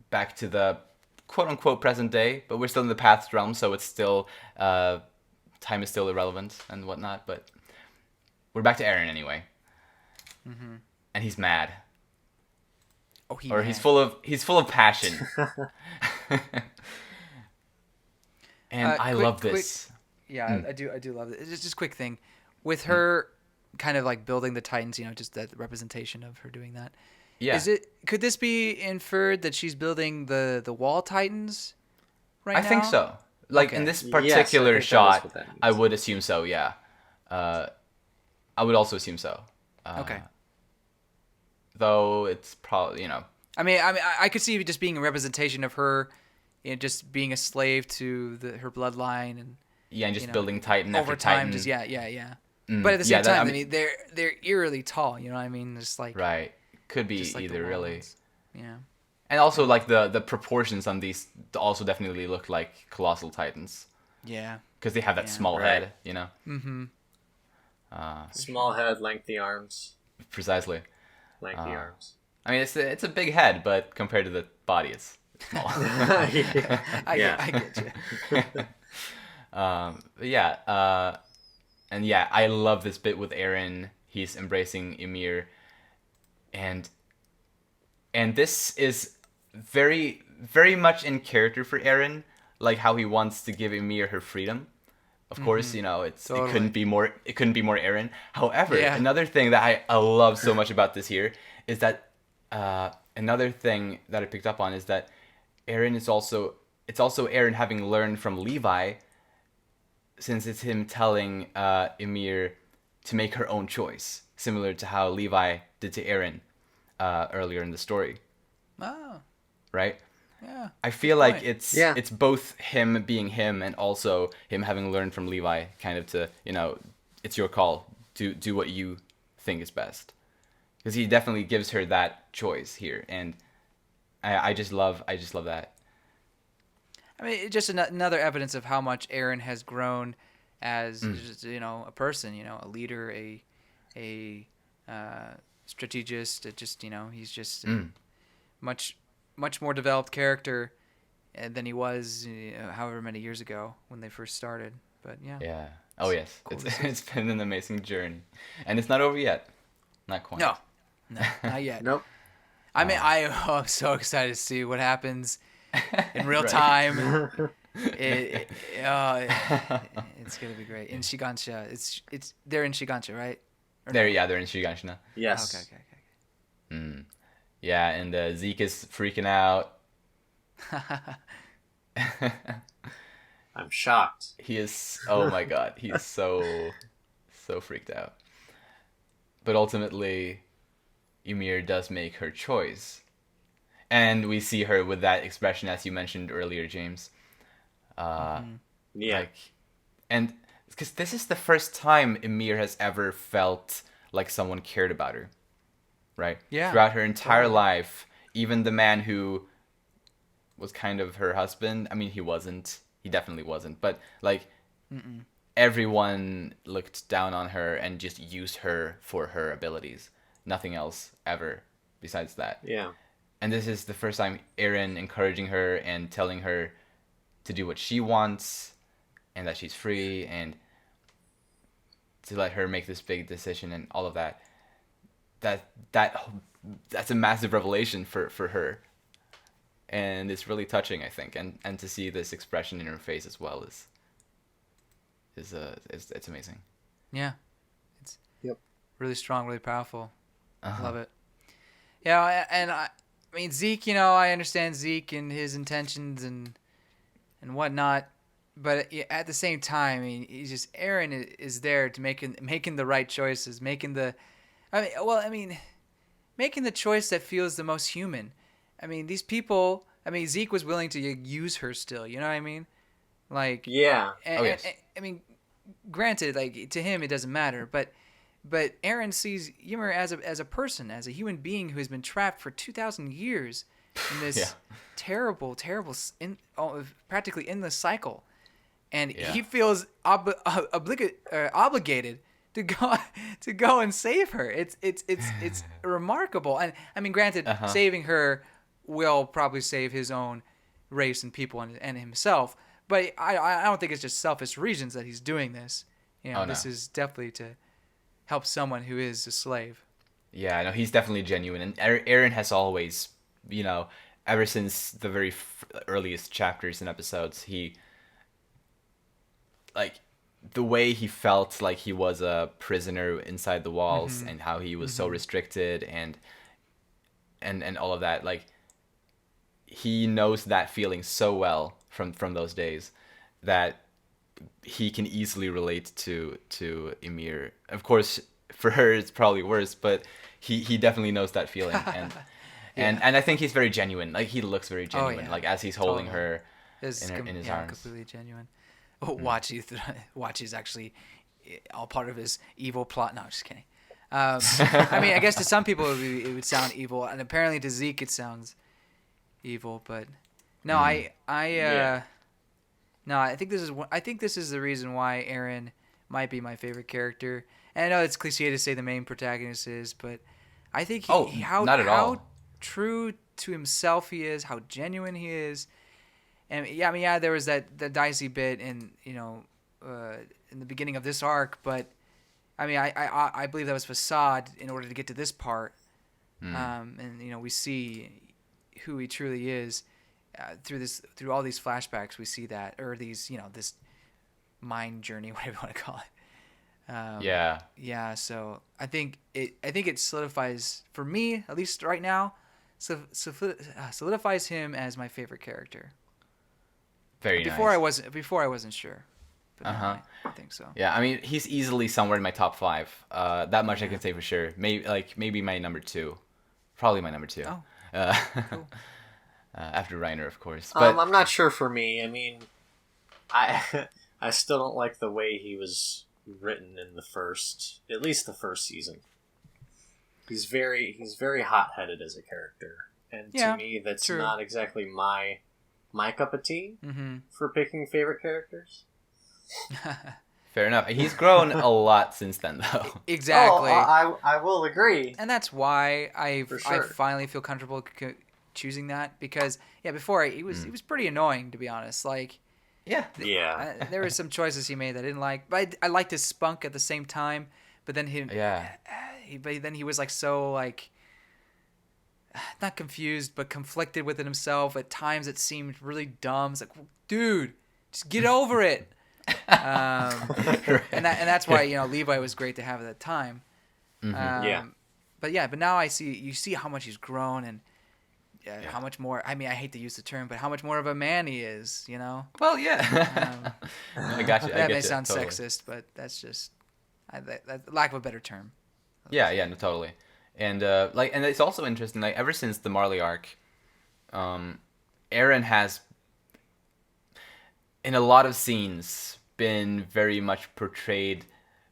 back to the quote unquote present day, but we're still in the past realm, so it's still time is still irrelevant and whatnot. But we're back to Eren anyway, and he's mad. Oh, he's full of passion. And I love this. Yeah, I do love it. It's just a quick thing with her kind of like building the Titans. Just that representation of her doing that. Yeah. Could this be inferred that she's building the wall Titans right I now? think so. Like Okay. in this Yes, I particular think that is shot, what that means. I would assume so. Yeah. I would also assume so. Okay. Though it's probably I could see it just being a representation of her, just being a slave to her bloodline and yeah, and just you know, building Titan over after time. Titan. Just yeah. But at the same yeah, that- time, I mean- they're eerily tall. You know what I mean? Just like Right. Could be just like the either really. walls. Yeah. And also like the proportions on these also definitely look like colossal Titans Yeah. because they have that Yeah. small Right. head. Mm-hmm. Small head, lengthy arms. Precisely. Lengthy arms. I mean, it's a big head, but compared to the body, it's small. I Yeah. get you. But yeah, and yeah, I love this bit with Eren. He's embracing Ymir, and this is very, very much in character for Eren, like how he wants to give Ymir her freedom. Of course, it Totally. couldn't be more Eren. However, Yeah. another thing that I love so much about this here is that another thing that I picked up on is that Eren is also Eren having learned from Levi, since it's him telling Ymir to make her own choice, similar to how Levi did to Eren earlier in the story, Oh, right? yeah. I feel like point. it's both him being him and also him having learned from Levi, kind of to it's your call, do what you think is best, because he definitely gives her that choice here, and I just love that. I mean, it's just another evidence of how much Eren has grown as just, a person, a leader, a strategist. Just he's just a much more developed character than he was however many years ago when they first started. But yeah. Yeah. Oh yes, cool it's been an amazing journey, and it's not over yet. Not quite. No, not yet. Nope. I mean, I'm so excited to see what happens in real Right. time. It's gonna be great. In Shigansha, it's they're in Shigansha, right? Or no? They're in Shiganshina. Yes. Okay. Yeah, and Zeke is freaking out. I'm shocked. He is. Oh my god, he's so freaked out. But ultimately, Ymir does make her choice, and we see her with that expression as you mentioned earlier, James. Yeah. Like, and because this is the first time Ymir has ever felt like someone cared about her, right? Yeah, Throughout her entire life, even the man who was kind of her husband. I mean, he wasn't. He definitely wasn't. But like, everyone looked down on her and just used her for her abilities. Nothing else ever besides that. Yeah. And this is the first time Eren encouraging her and telling her to do what she wants and that she's free and to let her make this big decision and all of that. That's a massive revelation for her. And it's really touching, I think. And to see this expression in her face as well is it's amazing. Yeah, it's Yep. really strong, really powerful. Uh-huh. Love it. Yeah, and I mean Zeke. I understand Zeke and his intentions and whatnot, but at the same time, I mean, he's just Eren is there to making the right choices, making the choice that feels the most human. I mean, these people. I mean, Zeke was willing to use her still. You know what I mean? Like, Yeah. and, I mean, granted, like to him it doesn't matter, but Eren sees Ymir as a person, as a human being who has been trapped for 2,000 years in this terrible, practically endless cycle, and he feels obligated to go and save her. It's remarkable, and I mean, granted, saving her will probably save his own race and people and himself. But I don't think it's just selfish reasons that he's doing this. This is definitely to help someone who is a slave. Yeah, no, he's definitely genuine. And Eren has always, ever since the very earliest chapters and episodes, he like the way he felt like he was a prisoner inside the walls, and how he was so restricted, and all of that. Like, he knows that feeling so well from those days that he can easily relate to Ymir. Of course, for her it's probably worse, but he definitely knows that feeling, and I think he's very genuine. Like, he looks very genuine. yeah. Like, as he's holding Totally. her It's in his arms. completely genuine. Watch is actually all part of his evil plot. No, I'm just kidding. I mean, I guess to some people it would sound evil, and apparently to Zeke it sounds evil. But no, no, I think this is the reason why Aaron might be my favorite character. And I know it's cliche to say the main protagonist is, but I think not at how all. true to himself he is, how genuine he is. And yeah, I mean, there was the dicey bit in in the beginning of this arc, but I mean, I believe that was facade in order to get to this part. And we see who he truly is through all these flashbacks. We see that, or these this mind journey, whatever you want to call it. Yeah. So I think it solidifies for me, at least right now, solidifies him as my favorite character. Very Before nice. I wasn't sure. But now I think so. Yeah, I mean, he's easily somewhere in my top 5. That much I can say for sure. Maybe my number 2. Probably my number 2. Oh, cool. After Reiner, of course. But I'm not sure for me. I mean, I I still don't like the way he was written in at least the first season. He's very hot-headed as a character, and to me, that's true. not exactly my cup of tea for picking favorite characters. fair enough. He's grown a lot since then, though. Exactly. I will agree. And that's why I sure. finally feel comfortable choosing that, because before he was pretty annoying, to be honest. Like, Yeah. there were some choices he made that I didn't like, but I liked his spunk at the same time. But then he was like so like not confused but conflicted within himself. At times it seemed really dumb. It's like, dude, just get over it. And that's why Levi was great to have at that time. But now you see how much he's grown, and how much more. I mean, I hate to use the term, but how much more of a man he is. Well, yeah. I got you. That may sound sexist, but that's just lack of a better term. Yeah, no, totally. And and it's also interesting. Like, ever since the Marley arc, Aaron has, in a lot of scenes, been very much portrayed,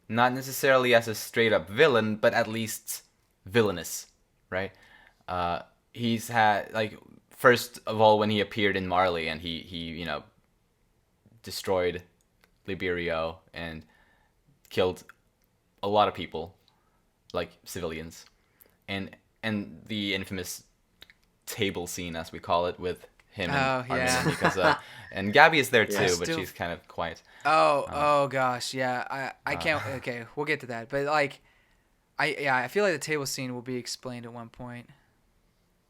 not necessarily as a straight up villain, but at least villainous, right? He's had, like, first of all, when he appeared in Marley and he destroyed Liberio and killed a lot of people, like civilians, and the infamous table scene, as we call it, with him and Armin and Mikasa, and Gabby is there too, but she's kind of quiet. Oh gosh, yeah. I can't. Okay, we'll get to that, but like, I feel like the table scene will be explained at one point.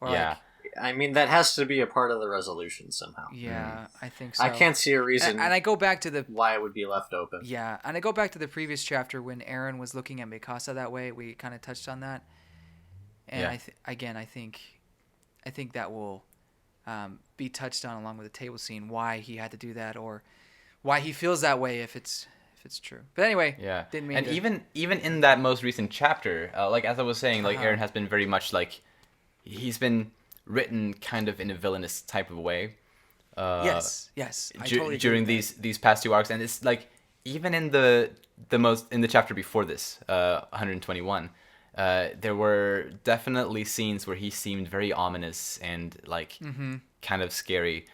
Or I mean, that has to be a part of the resolution somehow. Yeah, I think so. I can't see a reason. And I go back to why it would be left open. Yeah, and I go back to the previous chapter when Aaron was looking at Mikasa that way. We kind of touched on that, and I think that will be touched on along with the table scene. Why he had to do that, or why he feels that way, if it's true. But anyway, didn't mean. And even in that most recent chapter, like as I was saying, like Aaron has been very much like, he's been written kind of in a villainous type of way. Yes, I totally during these past 2 arcs, and it's like, even in the chapter before this, 121, there were definitely scenes where he seemed very ominous and like kind of scary.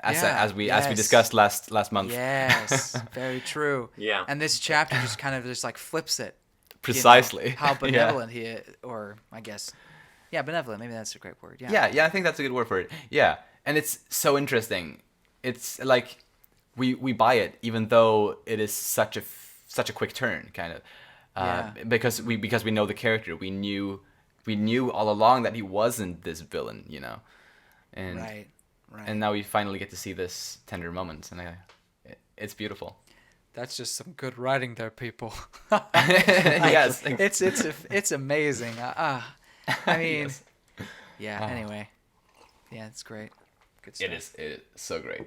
As we discussed last month. Yes, very true. Yeah, and this chapter just kind of just like flips it. Precisely. How benevolent he is, or I guess. Yeah, benevolent. Maybe that's a great word. Yeah, I think that's a good word for it. Yeah, and it's so interesting. It's like we buy it, even though it is such a quick turn, kind of, because we know the character. We knew all along that he wasn't this villain, and right. And now we finally get to see this tender moment, and it's beautiful. That's just some good writing there, people. Yes. It's amazing. I mean, Yes. yeah. Oh. Anyway, yeah, it's great. Good stuff. It is so great.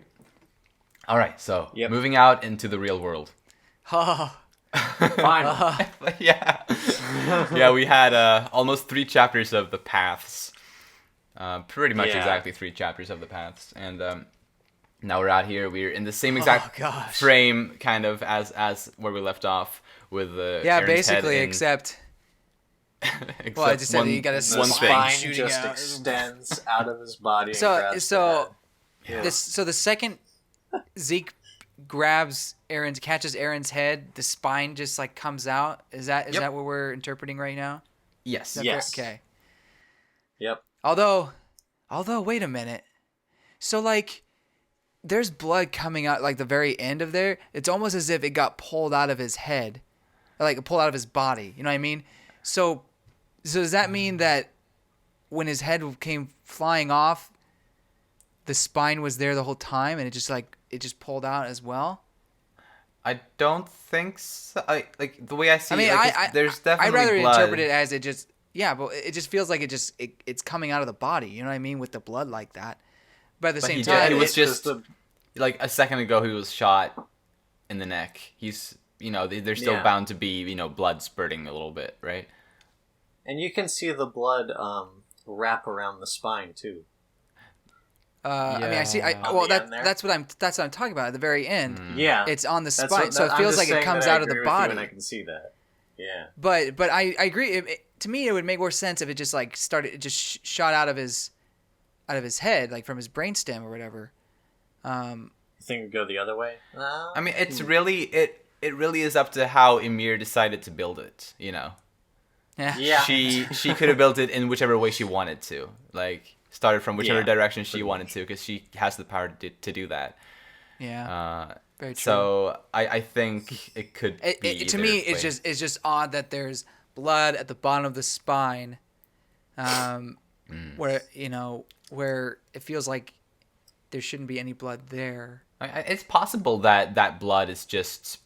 All right, so Yep. moving out into the real world. Oh, Finally. Yeah. Yeah, we had almost 3 chapters of the paths. Pretty much Yeah. exactly 3 chapters of the paths. And now we're out here. We're in the same exact gosh. frame, kind of, as where we left off with the yeah, Aaron's head basically, in- except except well, I just said one, you got a The one thing. spine shooting just out. extends out of his body. So- and grabs so- the head. so the second Zeke catches Aaron's head, the spine just like comes out. Is that Yep. what we're interpreting right now? Yes. Is that Yes. fair? Okay. Yep. Although, wait a minute. So like, there's blood coming out like the very end of there. It's almost as if it got pulled out of his head, or, like pulled out of his body. You know what I mean? So does that mean that when his head came flying off, the spine was there the whole time, and it just pulled out as well? I don't think so. Like the way I see I mean, it, like, there's definitely I'd rather blood. interpret it as but it just feels like it's coming out of the body. You know what I mean? With the blood like that. But at the But same he did- time, he was It's just the- like a second ago he was shot in the neck. He's there's still Yeah. bound to be blood spurting a little bit, right? and you can see the blood wrap around the spine too. I mean, I see. Yeah. On Well, the end there? that's what I'm talking about at the very end. Yeah, It's on the That's spine, what- so it I'm feels just like it saying comes that I out of the agree with you, body. and I can see that. Yeah. But I agree. To me, it would make more sense if it just like it just shot out of his head, like from his brainstem or whatever. You think it'd go the other way? I mean, it's really it really is up to how Emir decided to build it. Yeah. Yeah. She could have built it in whichever way she wanted to. Like started from whichever Yeah, direction she pretty wanted to, because she has the power to do that. Yeah. Very true. So I think it could be To either me, way. it's just odd that there's blood at the bottom of the spine, where where it feels like there shouldn't be any blood there. It's possible that blood is just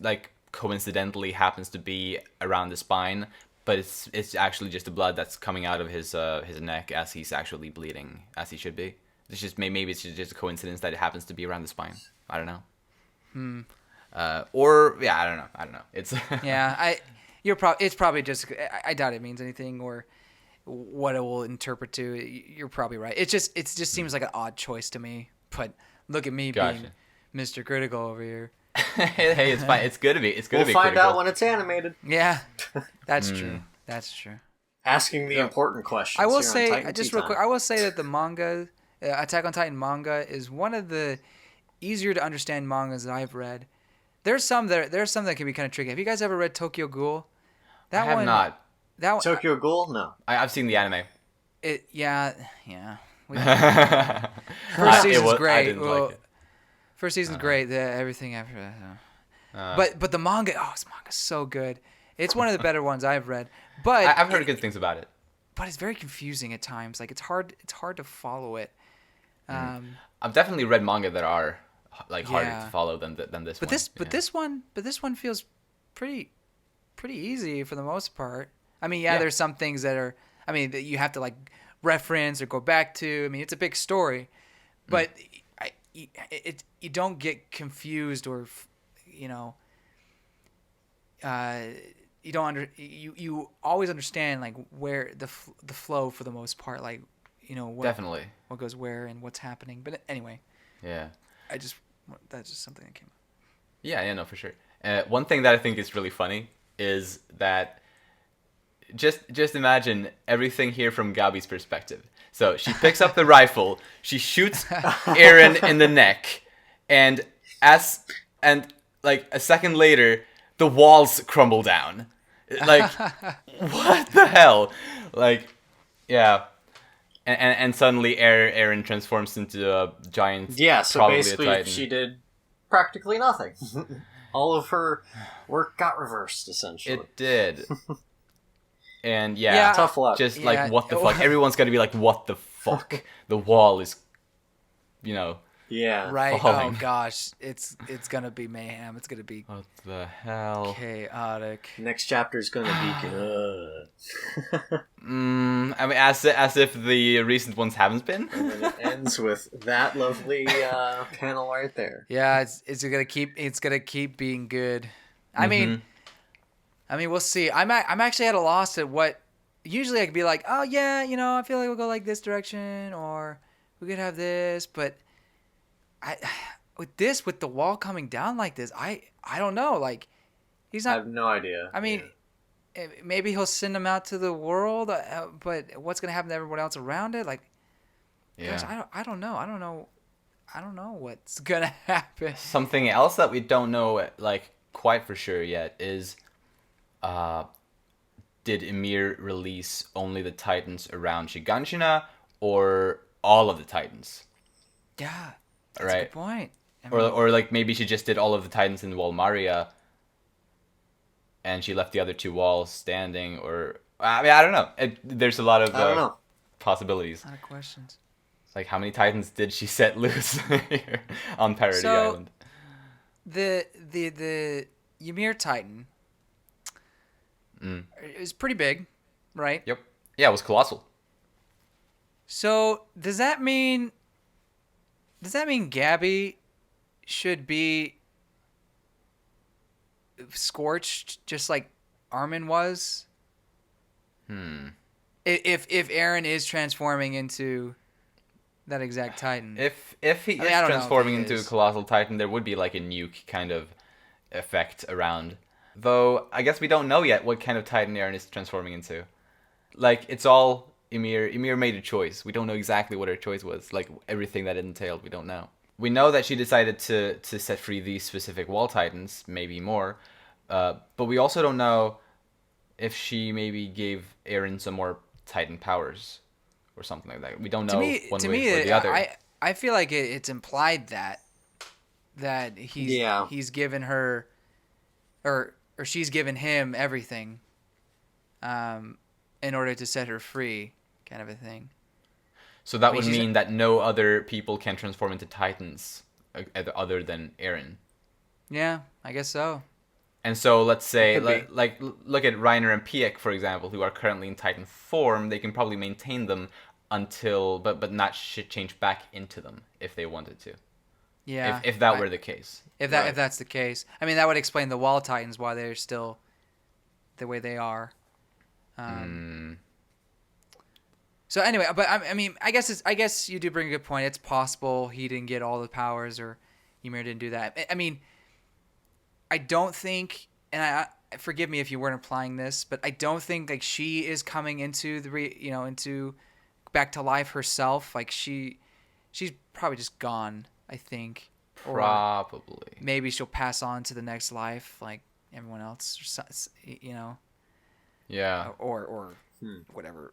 like coincidentally happens to be around the spine, but it's actually just the blood that's coming out of his neck as he's actually bleeding, as he should be. It's just maybe it's just a coincidence that it happens to be around the spine. I don't know. Or yeah, I don't know. It's Yeah, it's probably just. I doubt it means anything or what it will interpret to. You're probably right. It just seems like an odd choice to me. But look at me being Gotcha. Mr. Critical over here. Hey, it's fine. It's good to be. It's good We'll to be find critical. out when it's animated. Yeah, that's true. That's true. Asking the important questions. I will here on say, Titan just Tea real Time. quick, I will say that the manga, Attack on Titan manga, is one of the easier to understand mangas that I've read. There's some that can be kind of tricky. Have you guys ever read Tokyo Ghoul? I have not. That one, Tokyo Ghoul? No. I've seen the anime. yeah. First It season's was- I great. didn't Well, like it. First season's great. Everything after that. But the manga, this manga's so good. It's one of the better ones I've read. But I've heard good things about it. But it's very confusing at times. Like it's hard to follow it. I've definitely read manga that are like harder Yeah. to follow than this But one. this one feels pretty easy for the most part. I mean, Yeah. there's some things that that you have to like reference or go back to. I mean, it's a big story, but you don't get confused or you don't you always understand like where the flow for the most part, like Definitely. what goes where and what's happening. But anyway, Yeah. that's just something that came up. Yeah, no, for sure. One thing that I think is really funny is that just imagine everything here from Gabi's perspective. So she picks up the rifle, she shoots Aaron in the neck, and like a second later, the walls crumble down. Like, what the hell? Like, yeah. And suddenly Aaron transforms into a giant. Yeah, so probably a basically Titan. she did practically nothing. All of her work got reversed, essentially. It did. And Yeah. Tough luck. just Yeah. like what the fuck. Everyone's gonna be like, what the fuck? The wall is, Yeah. Right. falling. Oh gosh, it's gonna be mayhem. It's gonna be What the hell? chaotic. Next chapter is going to be good. I mean, as if the recent ones haven't been. And then it ends with that lovely panel right there. Yeah, it's gonna keep being good. I mean, we'll see. I'm actually at a loss at what. Usually I could be like, oh yeah, I feel like we'll go like this direction, or we could have this, but with the wall coming down like this, I don't know. Like, he's I not. have no idea. I mean, maybe he'll send them out to the world, but what's gonna happen to everyone else around it? Like, Yeah. gosh, I don't know. I don't know what's gonna happen. Something else that we don't know, like, quite for sure yet is, did Ymir release only the Titans around Shiganshina or all of the Titans? Yeah, that's a Right. good point. I Or mean, or like maybe she just did all of the Titans in Walmaria, and she left the other two walls standing. Or I mean, I don't know. There's a lot of I don't know. possibilities. a lot of questions. Like, how many Titans did she set loose here on Parody So- Island? The Ymir Titan is pretty big, right? Yep. Yeah, it was colossal. So does that mean Gabby should be scorched just like Armin was? If Aaron is transforming into that exact Titan. If he I mean, is I don't know if transforming he into a is. colossal Titan, there would be like a nuke kind of effect around. Though I guess we don't know yet what kind of Titan Eren is transforming into. Like, it's all Ymir. Ymir made a choice. We don't know exactly what her choice was. Like, everything that it entailed, we don't know. We know that she decided to set free these specific Wall Titans, maybe more. But we also don't know if she maybe gave Eren some more Titan powers or something like that. We don't know one way or the other. I feel like it's implied that he's given her or she's given him everything in order to set her free, kind of a thing. So that mean, would she's- mean that no other people can transform into Titans other than Eren. Yeah, I guess so. And so let's say, Could be. like, look at Reiner and Piek, for example, who are currently in Titan form. They can probably maintain them until, but not change back into them if they wanted to. Yeah. If that were the case. if Right. that's the case, I mean that would explain the Wall Titans why they're still the way they are. So anyway, but I mean, I guess you do bring a good point. It's possible he didn't get all the powers, or Ymir didn't do that. I mean, I don't think, and I forgive me if you weren't implying this, but I don't think like she is coming into into back to life herself. Like she's probably just gone, I think. Or Probably. maybe she'll pass on to the next life like everyone else, Yeah. or whatever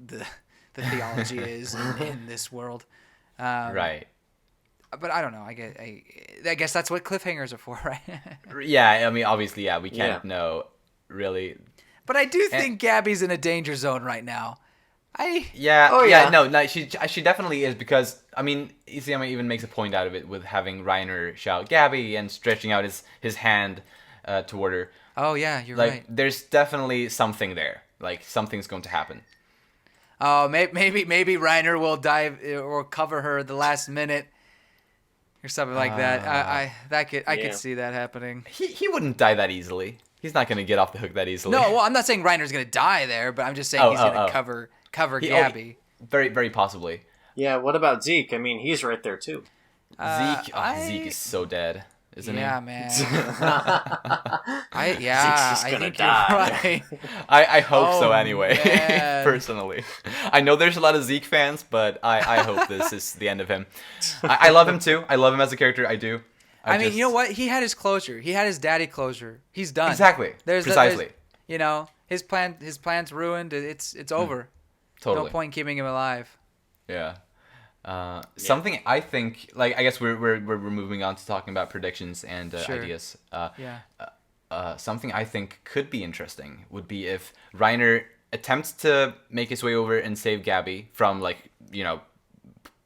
the theology is in this world. Right. But I don't know. I guess that's what cliffhangers are for, right? Yeah, I mean, obviously, yeah, we can't Yeah. know, really. But I do think Gabby's in a danger zone right now. Yeah, Oh, yeah, yeah. no, she definitely is, because, I mean, Isayama even makes a point out of it with having Reiner shout Gabby and stretching out his hand toward her. Oh yeah, you're Like, right. there's definitely something there. Like, something's going to happen. Oh, maybe Reiner will dive or cover her the last minute or something like that. I Yeah. could see that happening. He wouldn't die that easily. He's not going to get off the hook that easily. No, well, I'm not saying Reiner's gonna die there, but I'm just saying he's gonna cover Gabby. Very, very possibly. Yeah, what about Zeke? I mean, he's right there too. Zeke is so dead, isn't Yeah, he? man. Zeke's I just gonna think die. you're right. I hope so Oh, anyway, man. personally. I know there's a lot of Zeke fans, but I hope this is the end of him. I love him too. I love him as a character. I do. I mean, you know what? He had his closure. He had his daddy closure. He's done. Exactly. Precisely. His plan's ruined. It's over. Totally. No point keeping him alive. Yeah. Something I think, like, I guess we're moving on to talking about predictions and Sure. ideas. Yeah. Something I think could be interesting would be if Reiner attempts to make his way over and save Gabby from, like,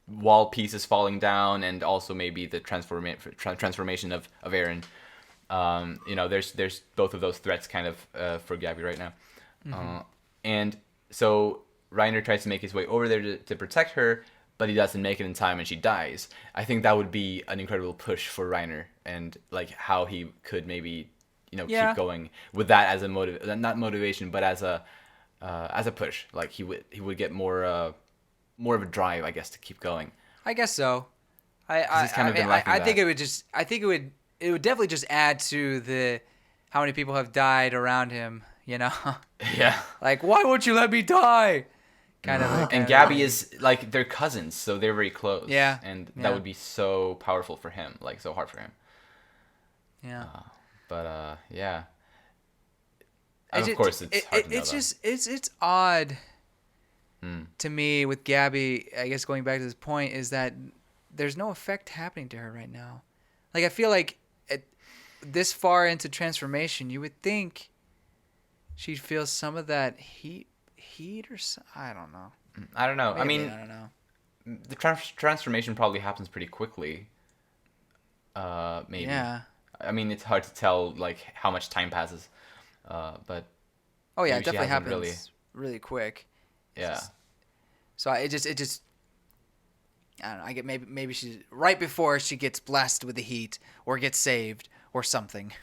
wall pieces falling down, and also maybe the transformation of Eren. There's both of those threats kind of for Gabby right now. And so Reiner tries to make his way over there to protect her, but he doesn't make it in time and she dies. I think that would be an incredible push for Reiner, and like how he could maybe keep going with that as a not motivation, but as a push. Like he would get more of a drive, I guess, to keep going. I guess so. He's kind of been lacking I that. think it would definitely just add to the how many people have died around him. Yeah. Like, why won't you let me die? And Gabby is like they're cousins, so they're very close. Yeah. And that would be so powerful for him, like so hard for him. Yeah. Yeah. And of course, it's hard to know, it's odd to me with Gabby. I guess going back to this point is that there's no effect happening to her right now. Like I feel like this far into transformation, you would think she'd feel some of that heat or I don't know. I don't know. Maybe, I mean, I don't know. The transformation probably happens pretty quickly. Maybe. Yeah. I mean, it's hard to tell like how much time passes, but. Oh yeah, maybe it definitely hasn't happens really quick. Yeah. So it just I don't know. I get maybe she's right before she gets blasted with the heat or gets saved or something.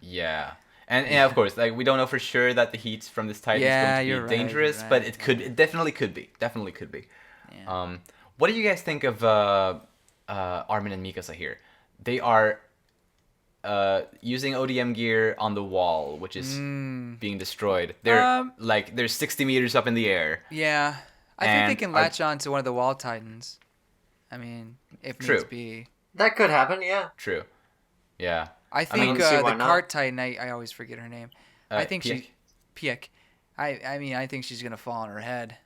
Yeah. And of course, like we don't know for sure that the heat from this Titan is going to be dangerous, but it definitely could be. Definitely could be. Yeah. What do you guys think of Armin and Mikasa here? They are using ODM gear on the wall, which is being destroyed. They're 60 meters up in the air. Yeah. I think they can latch on to one of the wall titans. I mean, if needs be. That could happen, yeah. True. Yeah. I think the cart titan, I always forget her name. I think Piek. I think she's going to fall on her head.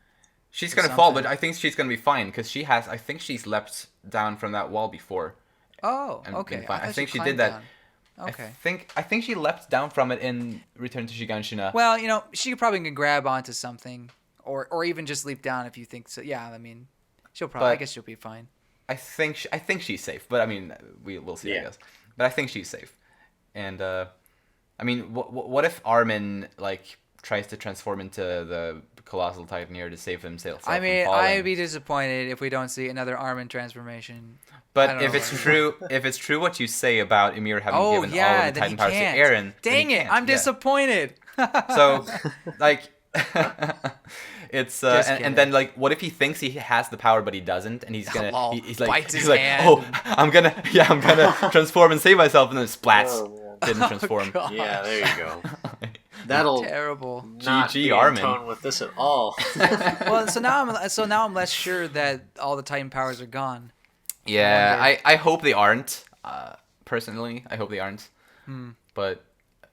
She's going to fall, but I think she's going to be fine because I think she's leapt down from that wall before. Oh, okay. I think she did that. Down. Okay. I think she leapt down from it in Return to Shiganshina. Well, she probably can grab onto something or even just leap down if you think so. Yeah, I mean, I guess she'll be fine. I think she's safe, but I mean, we'll see, I guess. But I think she's safe. And I mean, what if Armin like tries to transform into the colossal titan here to save himself? I mean, I'd be disappointed if we don't see another Armin transformation. But if it's true what you say about Ymir having given all of the titan powers to Eren, dang it, I'm disappointed. So, like, it's and then like, what if he thinks he has the power but he doesn't, and he's like, hand. oh, I'm gonna transform and save myself, and then splats. Didn't transform. Gosh. Yeah, there you go. That'll terrible. Not GG be Armin. in tone with this at all. Well, so now I'm less sure that all the Titan powers are gone. Yeah, I hope they aren't. Personally, I hope they aren't. But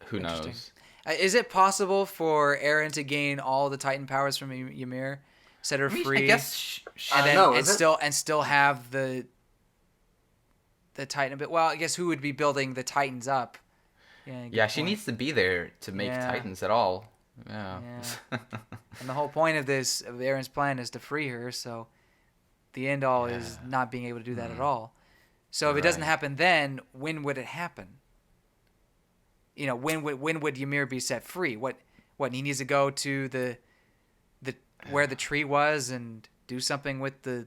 who knows? Is it possible for Eren to gain all the Titan powers from Ymir, set her free? I guess and still have the Titan. But well, I guess who would be building the Titans up? Yeah, she needs to be there to make Titans at all. Yeah. And the whole point of Eren's plan is to free her. So the end all is not being able to do that at all. So if it doesn't happen then, when would it happen? When would Ymir be set free? What he needs to go to the where the tree was and do something with the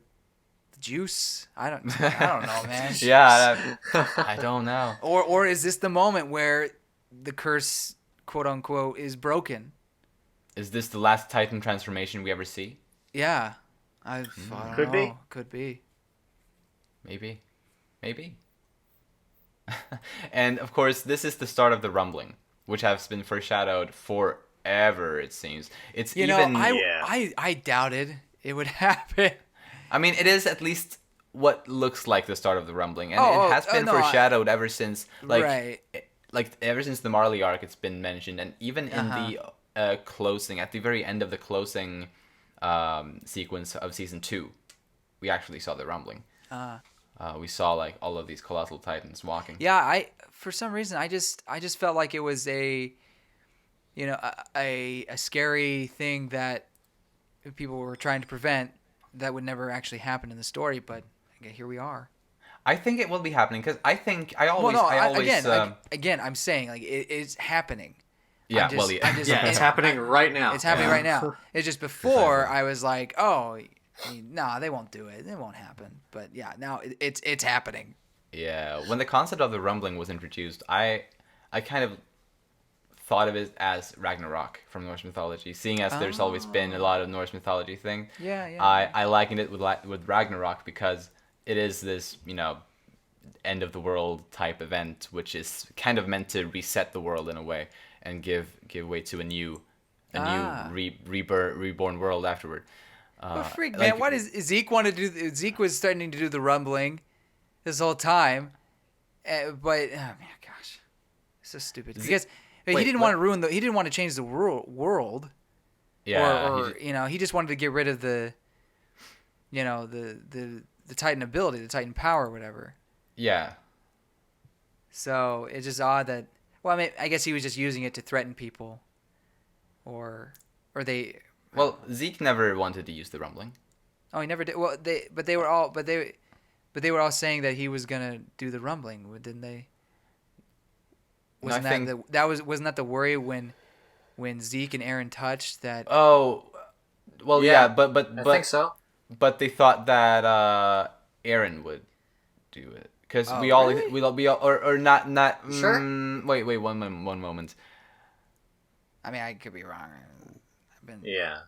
juice? I don't know, man. Yeah, I don't know. Or is this the moment where the curse, quote unquote, is broken? Is this the last Titan transformation we ever see? Yeah, I don't know. Could be. Maybe. And of course, this is the start of the rumbling, which has been foreshadowed forever. It seems I doubted it would happen. I mean, it is at least what looks like the start of the rumbling, and it has been foreshadowed ever since, ever since the Marley arc. It's been mentioned, and even in the closing, at the very end of the closing sequence of season 2, we actually saw the rumbling. We saw like all of these colossal titans walking. Yeah, for some reason I just felt like it was a scary thing that people were trying to prevent. that would never actually happen in the story, but okay, here we are. I think it will be happening because I think I always, Well, no, I always, again, I'm saying like it's happening. yeah, I'm just, well, yeah, I'm just, Yeah, it's happening right now. It's happening Yeah. right now. It's just before Precisely. I was like, oh, nah, they won't do it. It won't happen. But yeah, now it's happening. yeah. When the concept of the rumbling was introduced, I kind of thought of it as Ragnarok from Norse mythology, seeing as there's always been a lot of Norse mythology thing. Yeah, yeah. I likened it with Ragnarok because it is this, end of the world type event, which is kind of meant to reset the world in a way and give way to a new reborn world afterward. Well, freak, like- man. What is Zeke wanted to do? Zeke was starting to do the rumbling this whole time, but oh man, gosh, so stupid. Because he Wait, didn't what? want to he didn't want to change the world, Yeah, or he just wanted to get rid of the Titan ability, the Titan power, or whatever. yeah. So it's just odd that. Well, I mean, I guess he was just using it to threaten people, or they. Well, Zeke never wanted to use the rumbling. Oh, he never did. Well, they were all saying that he was gonna do the rumbling, didn't they? No, I Wasn't think- wasn't that the worry when Zeke and Aaron touched that? Oh, well, Yeah, yeah, but I think so. but they thought that Aaron would do it because Oh, we all really? we all or not Sure. wait one moment. I mean, I could be wrong. I've been. Yeah.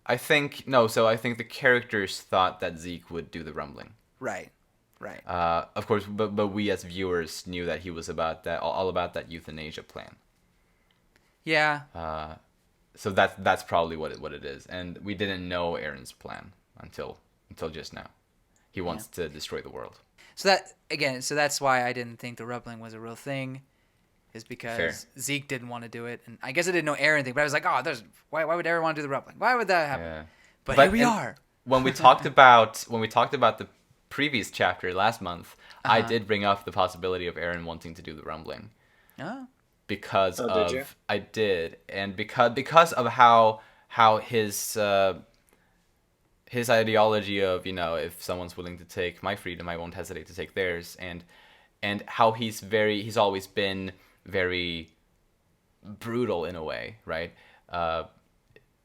I think no, so I think the characters thought that Zeke would do the rumbling. Right. Of course, but we as viewers knew that he was about that all about that euthanasia plan. Yeah. So that's probably what it is, and we didn't know Aaron's plan until just now. He wants to destroy the world. So that's why I didn't think the rumbling was a real thing, is because Fair. Zeke didn't want to do it, and I guess I didn't know Aaron thing, but I was like, oh, why would Aaron want to do the rumbling? Why would that happen? Yeah. But But- here we and- are. When we talked about the previous chapter last month, I did bring up the possibility of Aaron wanting to do the rumbling Oh. because Oh, of did you? I did, and because of how his ideology of if someone's willing to take my freedom, I won't hesitate to take theirs, and how he's always been very brutal in a way, right?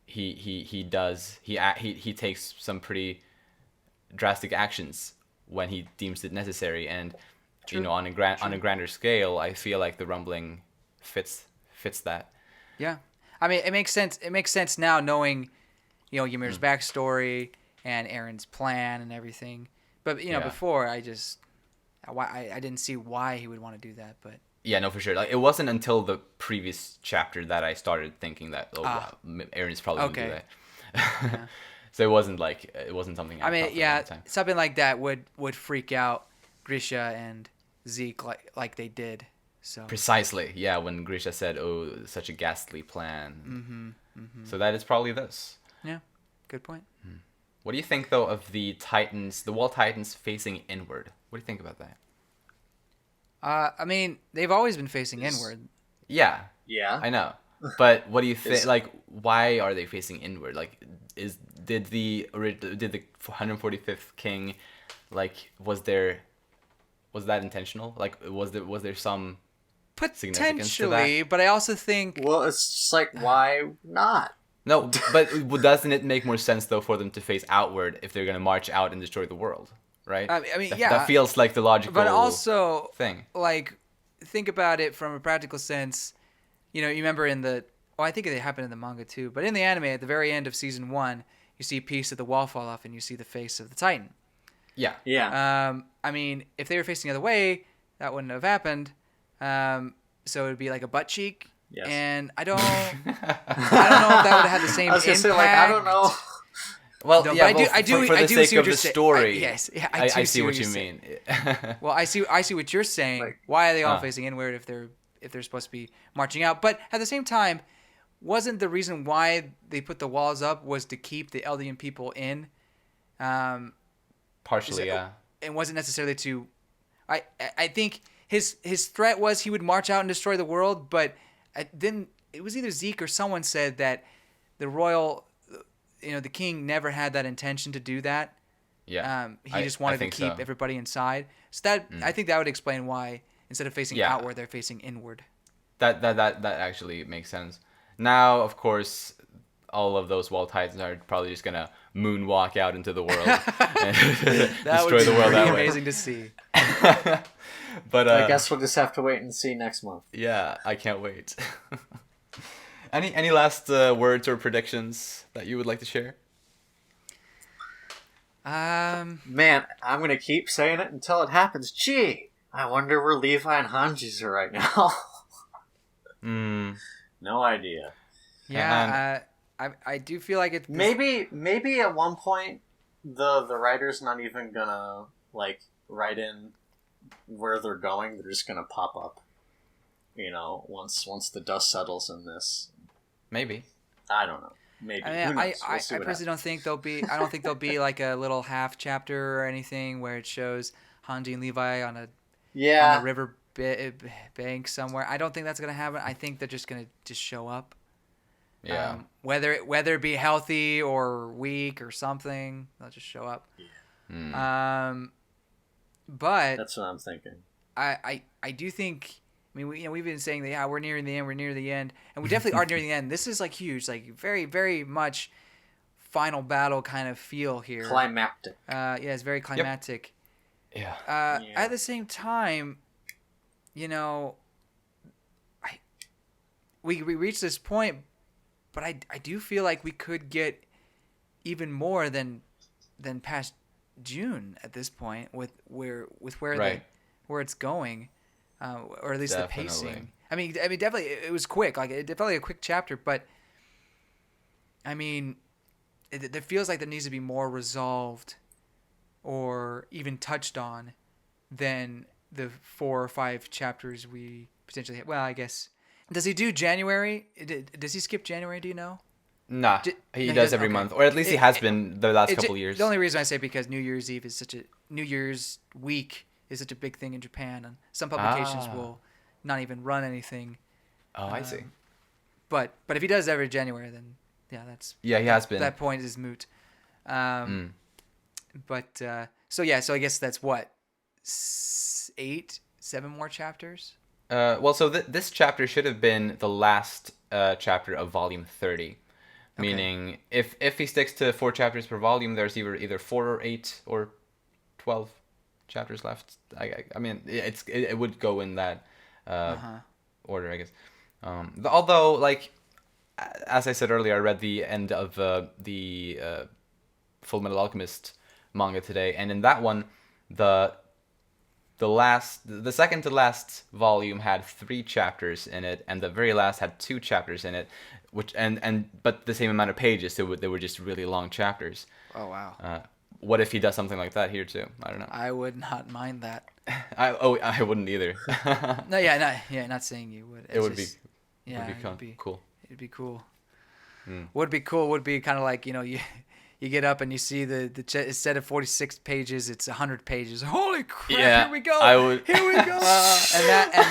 He takes some pretty drastic actions when he deems it necessary, and on a grander scale, I feel like the rumbling fits that. Yeah, I mean, it makes sense. It makes sense now, knowing, Ymir's backstory and Aaron's plan and everything. But Yeah. before I didn't see why he would want to do that. But Yeah, no, for sure. Like, it wasn't until the previous chapter that I started thinking that wow, Aaron's probably gonna do Okay. that. So it wasn't something. I mean, thought for a yeah, long time. something like that would freak out Grisha and Zeke like they did. So Precisely, yeah. When Grisha said, "Oh, such a ghastly plan," so that is probably this. yeah, good point. What do you think though of the Titans, the Wall Titans facing inward? What do you think about that? I mean, they've always been facing inward. Yeah, Yeah. I know. But what do you think? Is- Like, why are they facing inward? Like, did the 145th king, like, was that intentional? Like, was there some significance to that? Potentially, but I also think Well, it's just like, why not? No, but doesn't it make more sense though for them to face outward if they're gonna march out and destroy the world, right? I mean, that, yeah. that feels like the logical. but also thing. like think about it from a practical sense. You remember I think it happened in the manga too, but in the anime at the very end of season 1, you see a piece of the wall fall off and you see the face of the Titan. Yeah. Yeah. I mean, if they were facing the other way, that wouldn't have happened. So it would be like a butt cheek. Yes. And I don't know if that would have had the same I was gonna impact. say, like, I don't know. Well, No, yeah, but I do for the see sake what of you're the saying. story. Yes, yeah, I do see what you you're mean. Well, I see what you're saying. Like- Why are they all Huh. facing inward if they're supposed to be marching out? But at the same time, wasn't the reason why they put the walls up was to keep the Eldian people in? Partially, Is it- yeah. It wasn't necessarily to. I think his threat was he would march out and destroy the world, but then it was either Zeke or someone said that the royal the king never had that intention to do that. Yeah. He just wanted to think keep so. everybody inside. So that I think that would explain why instead of facing Yeah. outward, they're facing inward. That actually makes sense. Now, of course, all of those Wall Titans are probably just gonna moonwalk out into the world and That destroy would be the world pretty that way. amazing to see. But I guess we'll just have to wait and see next month. yeah, I can't wait. Any last words or predictions that you would like to share? Man, I'm gonna keep saying it until it happens. Gee, I wonder where Levi and Hanji's are right now. No idea. Yeah, I do feel like it. Maybe at one point the writer's not even gonna like write in where they're going. They're just gonna pop up. Once the dust settles in this. Maybe. I don't know. Maybe. I mean, Who knows? I personally don't think there'll be. I don't think there'll be like a little half chapter or anything where it shows Hanji and Levi on a river bank somewhere. I don't think that's gonna happen. I think they're just gonna show up. Yeah. Whether it be healthy or weak or something, they'll just show up. But that's what I'm thinking. I do think. I mean, we've been saying that we're nearing the end, and we definitely are nearing the end. This is like huge, like very, very much final battle kind of feel here. Climactic. Yeah, it's very climactic. Yeah. At the same time, we reached this point, but I do feel like we could get even more than past June at this point with where Right. where it's going. Or at least Definitely. the pacing. I mean, definitely it was quick. Like it definitely a quick chapter, but I mean, it feels like there needs to be more resolved, or even touched on, than the 4 or 5 chapters we potentially had. Well, I guess. Does he do January? Does he skip January? Do you know? Nah, No, he he does does- every okay. month, or at least he has been the last couple years. The only reason I say because New Year's Eve is such a New Year's week is such a big thing in Japan, and some publications will not even run anything. Oh, I see. But if he does every January, then He has been. that point is moot. But so I guess that's what 7 more chapters. Well, so this chapter should have been the last chapter of volume 30. Meaning, if he sticks to 4 chapters per volume, there's either 4 or 8 or 12 chapters left. I mean, it would go in that order, I guess. Although, like, as I said earlier, I read the end of the Full Metal Alchemist manga today, and in that one, the second to last volume had 3 chapters in it, and the very last had 2 chapters in it, but the same amount of pages. So they were just really long chapters. Oh wow! What if he does something like that here too? I don't know. I would not mind that. I wouldn't either. No, not saying you would. It would be. Yeah, would be cool. It'd be cool. Would be cool. Would be kind of like you get up and you see the instead of 46 pages, it's 100 pages. Holy crap! Yeah, here we go. I would. Here we go. and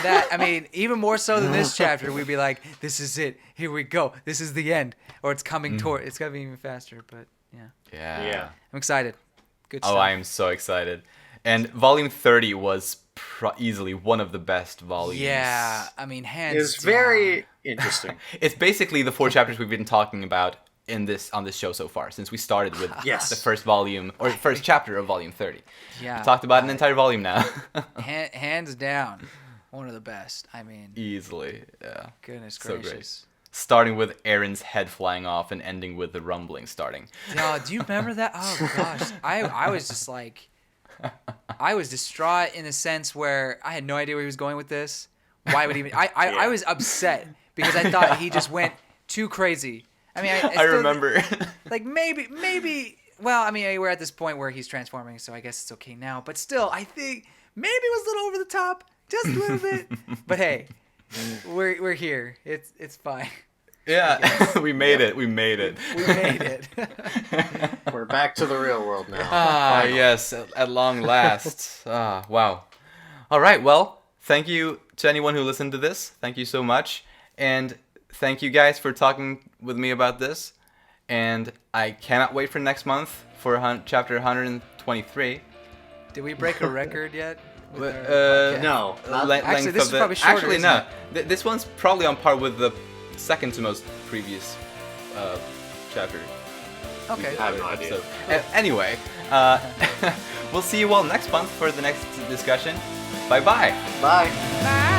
that. I mean, even more so than this chapter, we'd be like, "This is it. Here we go. This is the end." Or it's coming toward. It's gonna be even faster. But yeah. Yeah. I'm excited. Good stuff. Oh, I am so excited. And volume 30 was easily one of the best volumes. Yeah, I mean, hands. It's down. very interesting. It's basically the 4 chapters we've been talking about on this show so far, since we started with Yes. the first volume or first chapter of volume 30. Yeah. We talked about an entire volume now. Hands down, one of the best. I mean, Easily, yeah. goodness So gracious. great. Starting with Aaron's head flying off and ending with the rumbling starting. Yo, do you remember that? Oh gosh, I was just like, I was distraught in a sense where I had no idea where he was going with this. Why would he even? I was upset because I thought he just went too crazy. I mean, I still, remember. Like maybe. Well, I mean, we're at this point where he's transforming, so I guess it's okay now. But still, I think maybe it was a little over the top, just a little bit. But hey, we're here. It's fine. Yeah, we made it. We made it. We made it. We're back to the real world now. Ah, yes, at long last. Wow. All right, well, thank you to anyone who listened to this. Thank you so much. And thank you guys for talking with me about this. and I cannot wait for next month for chapter 123. Did we break a record yet? with our podcast? No, not- Length Actually, this of is the- probably shorter, Actually, isn't no. This one's probably on par with the second to most previous chapter. Okay. I have no idea. So, anyway, we'll see you all next month for the next discussion. Bye bye. Bye. Bye.